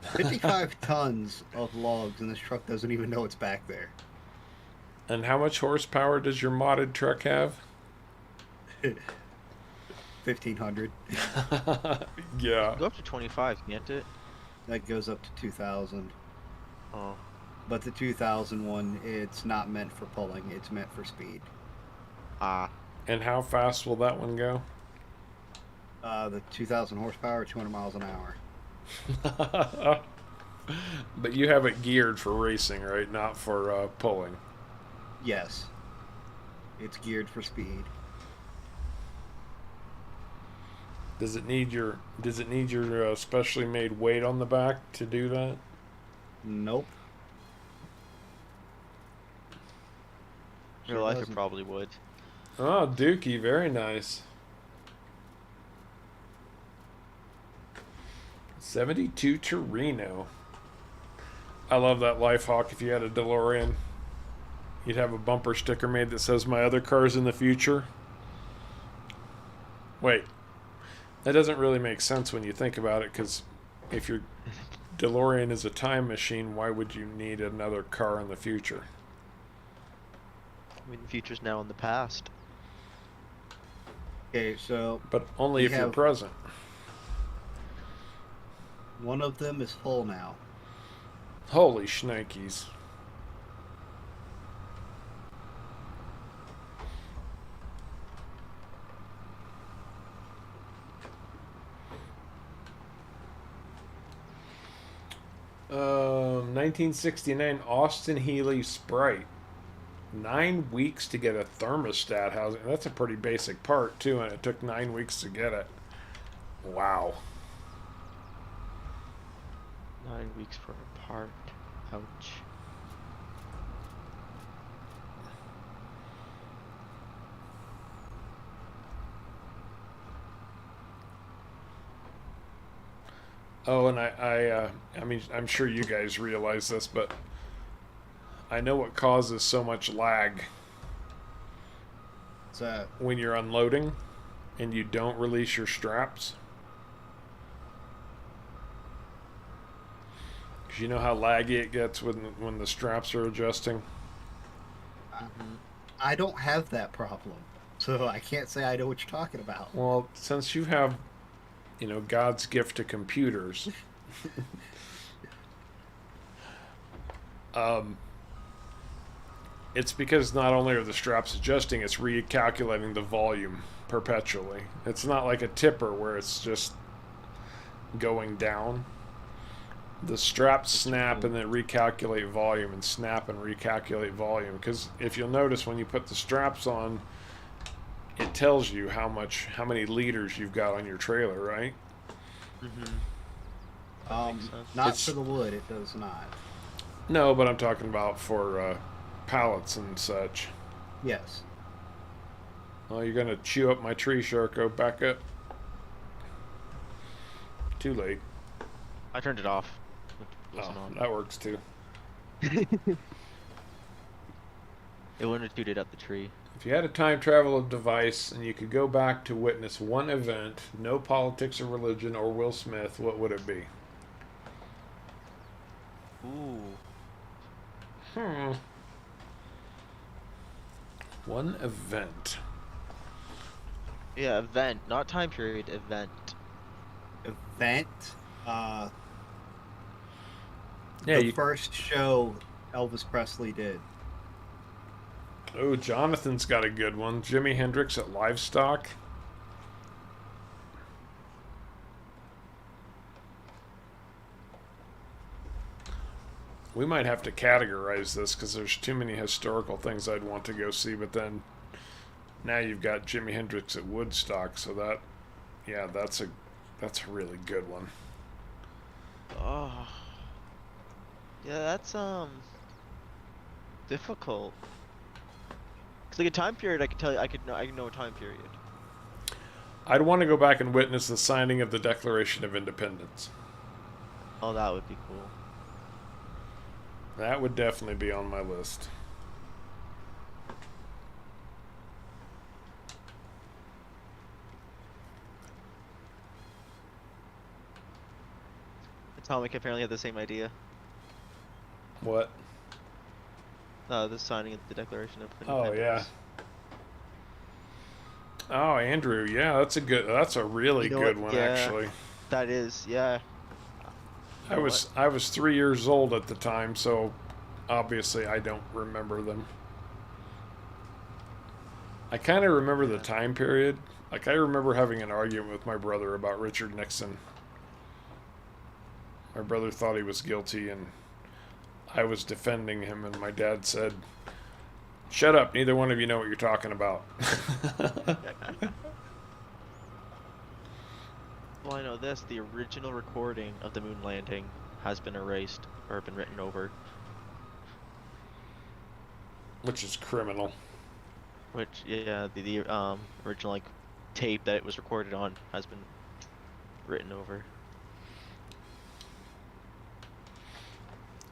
C: 55 tons of logs, and this truck doesn't even know it's back there.
A: And how much horsepower does your modded truck have?
C: 1,500.
A: Yeah.
B: Go up to 25, can't it?
C: That goes up to 2,000.
B: Oh.
C: But the 2,000 one, it's not meant for pulling, it's meant for speed.
B: Ah.
A: And how fast will that one go?
C: The 2,000 horsepower, 200 miles an hour.
A: But you have it geared for racing, right? Not for pulling.
C: Yes. It's geared for speed.
A: Does it need your specially made weight on the back to do that?
C: Nope.
B: In real life, it probably would.
A: Oh, Dookie, very nice. 72 Torino. I love that Life Hawk. If you had a DeLorean, you'd have a bumper sticker made that says "My other car's in the future." Wait, that doesn't really make sense when you think about it, because if your DeLorean is a time machine, why would you need another car in the future?
B: I mean, the future's now in the past.
C: Okay, so
A: But only if you're present.
C: one of them is full now.
A: Holy shnikes. Um, 1969 Austin Healey Sprite. 9 weeks to get a thermostat housing. That's a pretty basic part too, and it took 9 weeks to get it. Wow.
B: 9 weeks for a part. Ouch.
A: Oh, and I mean, I'm sure you guys realize this, but I know what causes so much lag
C: What's that?
A: when you're unloading and you don't release your straps. Because you know how laggy it gets when the straps are adjusting.
C: I don't have that problem, so I can't say I know what you're talking about.
A: Well, since you have, God's gift to computers, it's because not only are the straps adjusting, it's recalculating the volume perpetually. It's not like a tipper where it's just going down. The straps snap and then recalculate volume and snap and recalculate volume. Because if you'll notice, when you put the straps on, it tells you how many liters you've got on your trailer, right?
C: Not for the wood, it does not.
A: No, but I'm talking about for pallets and such.
C: Yes.
A: Oh, you're gonna chew up my tree, Sharko. Back up. Too late.
B: I turned it off. It wasn't
A: Oh,
B: on.
A: that works too.
B: It wouldn't have chewed it up the tree.
A: If you had a time travel device and you could go back to witness one event, no politics or religion or Will Smith, what would it be?
B: Ooh.
A: One event.
B: Yeah, event, not time period, event.
C: Event.
A: Yeah,
C: The first show Elvis Presley did.
A: Oh, Jonathan's got a good one. Jimi Hendrix at Livestock. We might have to categorize this because there's too many historical things I'd want to go see, but then now you've got Jimi Hendrix at Woodstock, so that's a really good one.
B: Oh. Yeah, that's difficult. Cause like a time period, I could tell you, I know a time period.
A: I'd want to go back and witness the signing of the Declaration of Independence.
B: Oh, that would be cool.
A: That would definitely be on my list.
B: Atomic apparently had the same idea.
A: What?
B: The signing of the Declaration of
A: Oh,
B: Independence.
A: yeah. Oh, Andrew, yeah, that's a really
B: You know
A: good
B: what?
A: one,
B: Yeah.
A: actually.
B: That is, yeah.
A: I was 3 years old at the time, so obviously I don't remember them. I kind of remember the time period. Like, I remember having an argument with my brother about Richard Nixon. My brother thought he was guilty, and I was defending him, and my dad said, "Shut up, neither one of you know what you're talking about."
B: Well, I know this. The original recording of the moon landing has been erased or been written over.
A: Which is criminal.
B: Which, yeah, the original like tape that it was recorded on has been written over.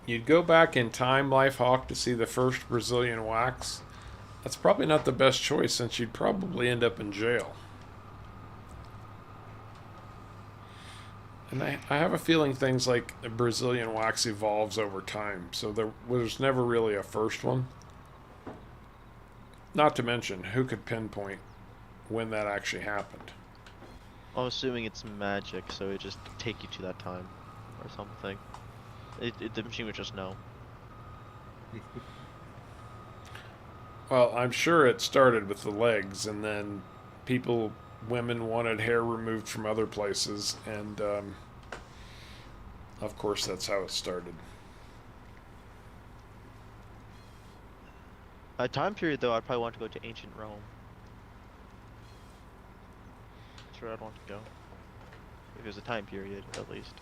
A: You'd go back in time, Lifehawk, to see the first Brazilian wax. That's probably not the best choice, since you'd probably end up in jail. And I have a feeling things like Brazilian wax evolves over time, so there was never really a first one. Not to mention, who could pinpoint when that actually happened?
B: I'm assuming it's magic, so it just take you to that time or something. The machine would just know.
A: Well, I'm sure it started with the legs, and then women wanted hair removed from other places, and of course that's how it started.
B: A time period, though, I'd probably want to go to ancient Rome. That's where I'd want to go. If it was a time period, at least.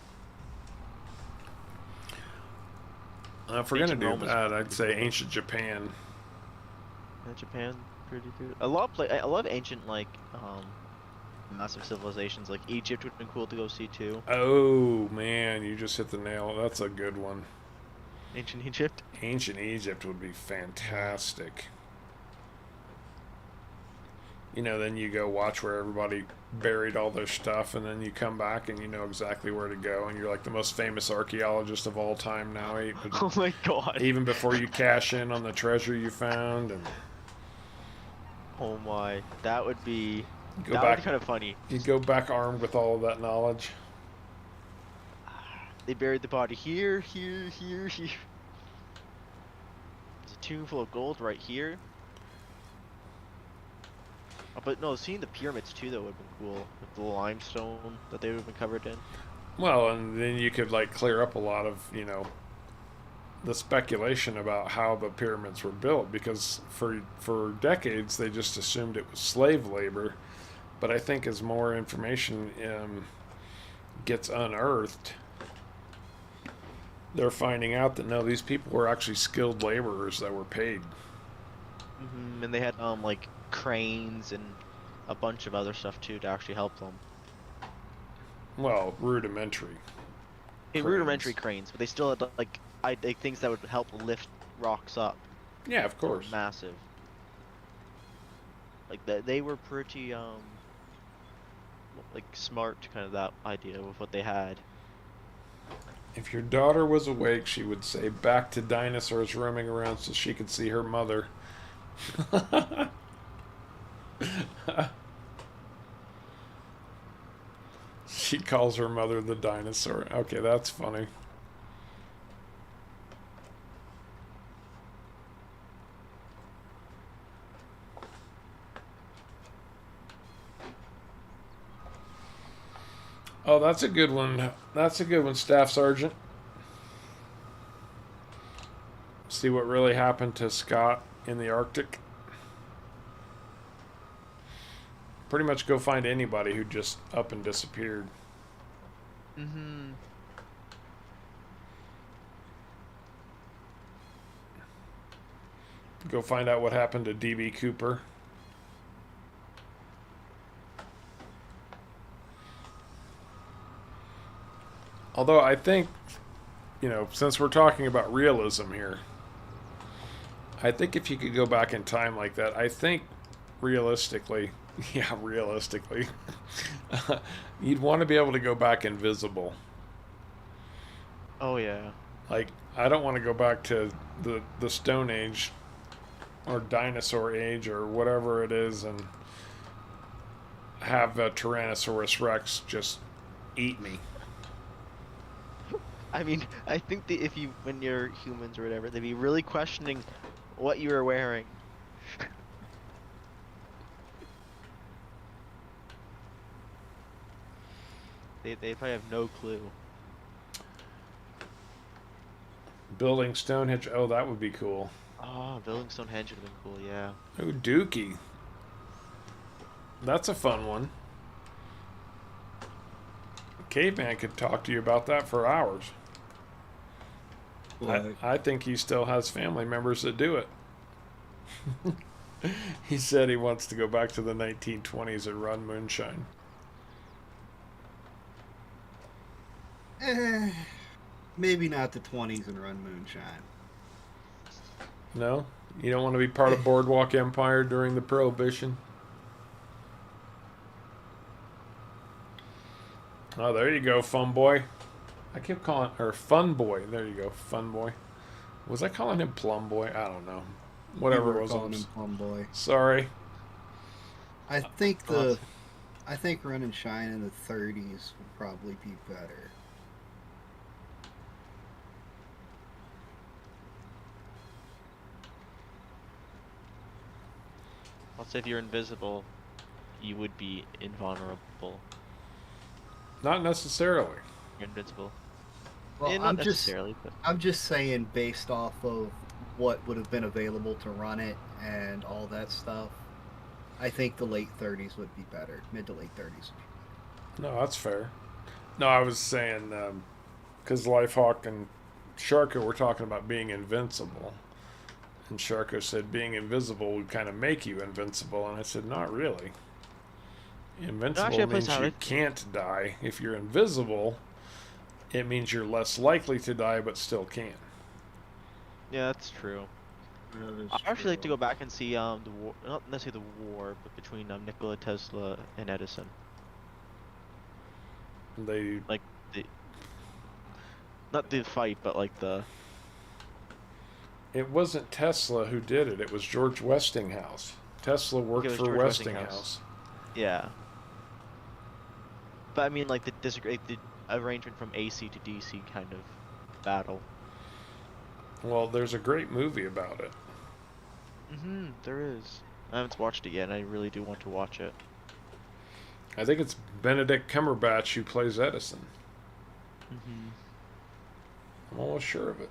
A: If we're gonna
B: Ancient
A: do
B: Rome was
A: that, I'd
B: pretty
A: say
B: cool.
A: ancient Japan.
B: And Japan, pretty good. I love ancient, like, massive civilizations. Like, Egypt would have been cool to go see, too.
A: Oh man, you just hit the nail. That's a good one.
B: Ancient Egypt?
A: Ancient Egypt would be fantastic. you know, then you go watch where everybody buried all their stuff, and then you come back and you know exactly where to go, and you're like the most famous archaeologist of all time now.
B: Oh my god.
A: Even before you cash in on the treasure you found, and
B: Oh my. That would be
A: go
B: that would
A: back.
B: be kind of funny.
A: You go back armed with all of that knowledge.
B: They buried the body here, here, here, here. There's a tomb full of gold right here. Oh, but no, seeing the pyramids too, though, would have been cool. With the limestone that they would have been covered in.
A: Well, and then you could like clear up a lot of, you know, the speculation about how the pyramids were built, because for decades they just assumed it was slave labor. But I think as more information gets unearthed, they're finding out that no, these people were actually skilled laborers that were paid.
B: And they had like cranes and a bunch of other stuff too to actually help them.
A: Well, rudimentary.
B: Rudimentary cranes, but they still had like things that would help lift rocks up.
A: Yeah, of course.
B: Massive. Like they were pretty like smart, kind of that idea with what they had.
A: If your daughter was awake, she would say, "Back to dinosaurs roaming around so she could see her mother." She calls her mother the dinosaur. Okay, that's funny. Oh, that's a good one. That's a good one, Staff Sergeant. See what really happened to Scott in the Arctic. Pretty much go find anybody who just up and disappeared. Go find out what happened to DB Cooper. Although I think, you know, since we're talking about realism here, I think if you could go back in time like that, I think realistically, yeah, realistically, you'd want to be able to go back invisible.
B: Oh yeah.
A: Like, I don't want to go back to the Stone Age or Dinosaur Age or whatever it is and have a Tyrannosaurus Rex just eat me.
B: I mean, I think that when you're humans or whatever, they'd be really questioning what you were wearing. They probably have no clue.
A: Building Stonehenge. Oh, that would be cool.
B: Oh, building Stonehenge would have been cool, yeah.
A: Oh, Dookie. That's a fun one. Caveman could talk to you about that for hours. I think he still has family members that do it. He said he wants to go back to the 1920s and run moonshine.
C: Maybe not the 20s and run moonshine.
A: No? You don't want to be part of Boardwalk Empire during the Prohibition? Oh, there you go, Fun Boy. I kept calling her Fun Boy. There you go, Fun Boy. Was I calling him Plum Boy? I don't know. Whatever it was.
C: Calling him Plum Boy.
A: Sorry.
C: I think Run and Shine in the 30s would probably be better.
B: I'll say if you're invisible, you would be invulnerable.
A: Not necessarily.
B: You're invincible.
C: Well,
B: Yeah, not necessarily, but
C: I'm just saying based off of what would have been available to run it and all that stuff. I think the late 30s would be better. Mid to late 30s.
A: No, that's fair. No, I was saying, because Lifehawk and Sharko were talking about being invincible. And Sharko said being invisible would kind of make you invincible. And I said, not really. Invincible means you can't die. If you're invisible, it means you're less likely to die but still can.
B: yeah, that's true.
C: That is
B: I actually like to
C: true.
B: go back and see the war, not necessarily the war, but between Nikola Tesla and Edison.
A: They
B: Like the not the fight, but like the
A: It wasn't Tesla who did it. It was George Westinghouse. Tesla
B: I think
A: worked
B: it was
A: for
B: George Westinghouse.
A: Westinghouse.
B: Yeah, but I mean like the disagree the arrangement from AC to DC kind of battle.
A: Well, there's a great movie about it.
B: There is. I haven't watched it yet, and I really do want to watch it.
A: I think it's Benedict Cumberbatch who plays Edison.
B: Mm-hmm.
A: I'm almost sure of it.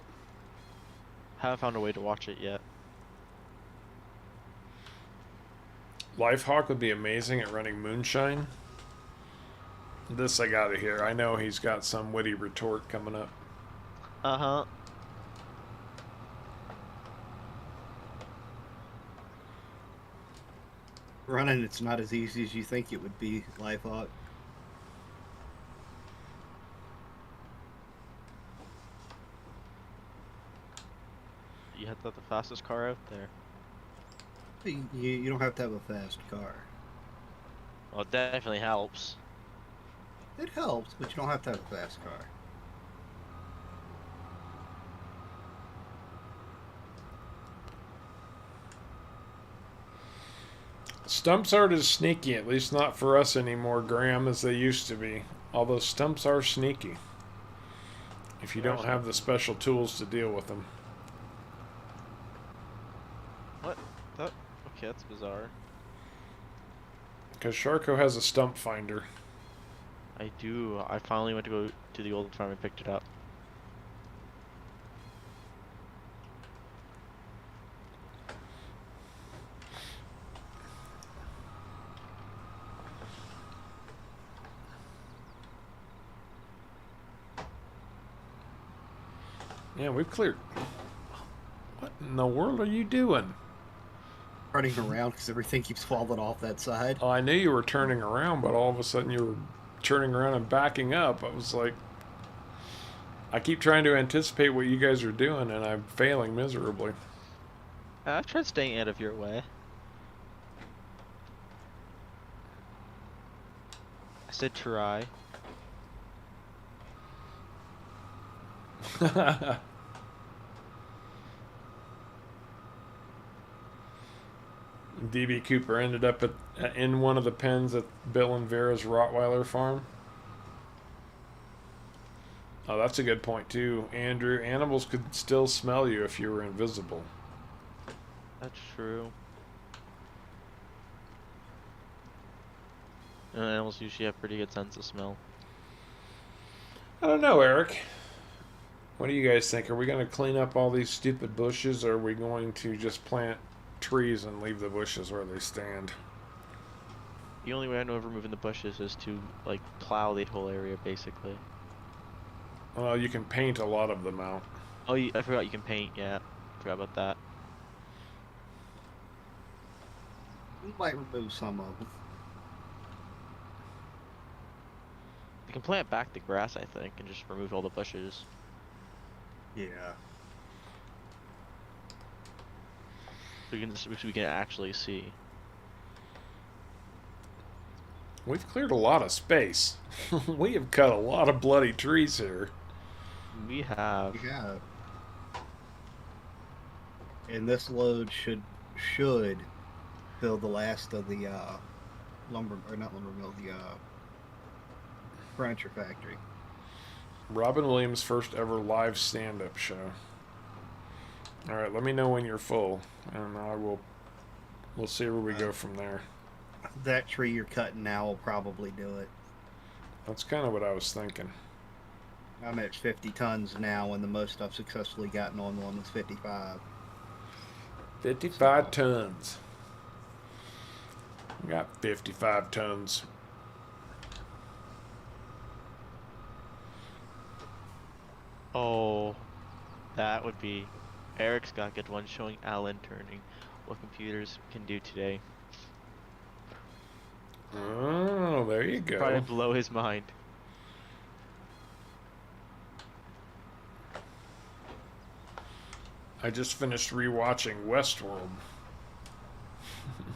B: Haven't found a way to watch it yet.
A: Lifehawk would be amazing at running moonshine. This I gotta hear. I know he's got some witty retort coming up.
B: Uh-huh.
C: Running, it's not as easy as you think it would be, Lifehawk.
B: You had the fastest car out there.
C: You don't have to have a fast car.
B: Well, it definitely helps.
C: It helps, but you don't have to have a fast car.
A: Stumps aren't as sneaky, at least not for us anymore, Graham, as they used to be. Although stumps are sneaky. If you don't have the special tools to deal with them.
B: What? That? Okay, that's bizarre.
A: Because Sharko has a stump finder.
B: I do. I finally went to go to the old farm and picked it up.
A: Yeah, we've cleared. What in the world are you doing?
C: Running around because everything keeps falling off that side.
A: Oh, I knew you were turning around, but all of a sudden you were turning around and backing up. I was like, I keep trying to anticipate what you guys are doing, and I'm failing miserably.
B: I've tried staying out of your way. I said try.
A: DB Cooper ended up in one of the pens at Bill and Vera's Rottweiler farm. Oh, that's a good point too, Andrew. Animals could still smell you if you were invisible.
B: That's true. And animals usually have pretty good sense of smell.
A: I don't know, Eric. What do you guys think? Are we going to clean up all these stupid bushes, or are we going to just plant trees and leave the bushes where they stand?
B: The only way I know of removing the bushes is to, like, plow the whole area, basically.
A: Well, you can paint a lot of them out.
B: Oh, I forgot you can paint, yeah. Forgot about that.
C: We might remove some of them.
B: You can plant back the grass, I think, and just remove all the bushes.
C: Yeah.
B: So we can actually see.
A: We've cleared a lot of space. We have cut a lot of bloody trees here.
B: We have.
C: Yeah. And this load should fill the last of the lumber, or not lumber mill, the furniture factory.
A: Robin Williams' first ever live stand-up show. All right, let me know when you're full, and we'll see where we go from there.
C: That tree you're cutting now will probably do it.
A: That's kind of what I was thinking.
C: I'm at 50 tons now, and the most I've successfully gotten on one was 55.
A: 55 tons. We got 55 tons.
B: Oh, that would be. Eric's got a good one showing Alan turning what computers can do today.
A: Oh, there you go.
B: Probably blow his mind.
A: I just finished rewatching Westworld,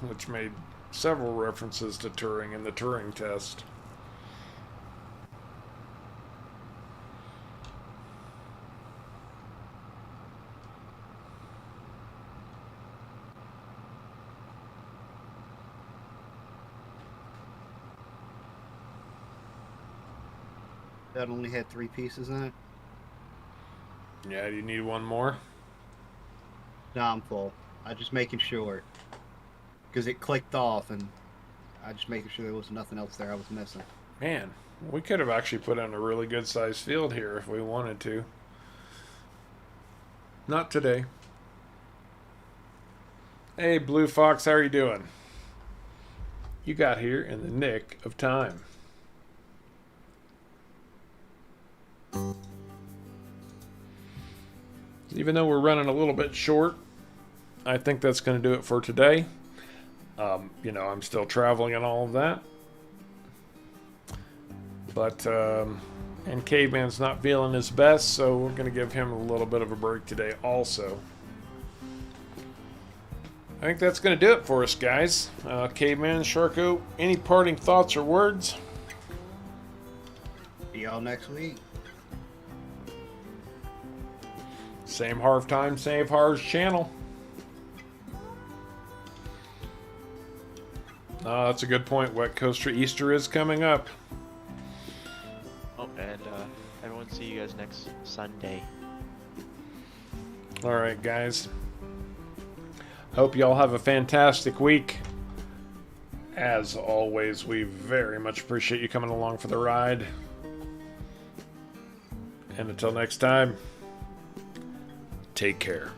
A: which made several references to Turing and the Turing test.
C: That only had 3 pieces in it.
A: Yeah, do you need one more?
C: No, I'm full. I'm just making sure. Because it clicked off, and I just making sure there was nothing else there I was missing.
A: Man, we could have actually put in a really good sized field here if we wanted to. Not today. Hey, Blue Fox, how are you doing? You got here in the nick of time. Even though we're running a little bit short, I think that's going to do it for today. You know, I'm still traveling and all of that. But, and Caveman's not feeling his best, so we're going to give him a little bit of a break today also. I think that's going to do it for us, guys. Caveman, Sharko, any parting thoughts or words?
C: See y'all next week.
A: Same Harv time, same Harv's channel. That's a good point. Wet Coaster Easter is coming up.
B: Oh, and everyone see you guys next Sunday.
A: All right, guys. Hope y'all have a fantastic week. As always, we very much appreciate you coming along for the ride. And until next time, take care.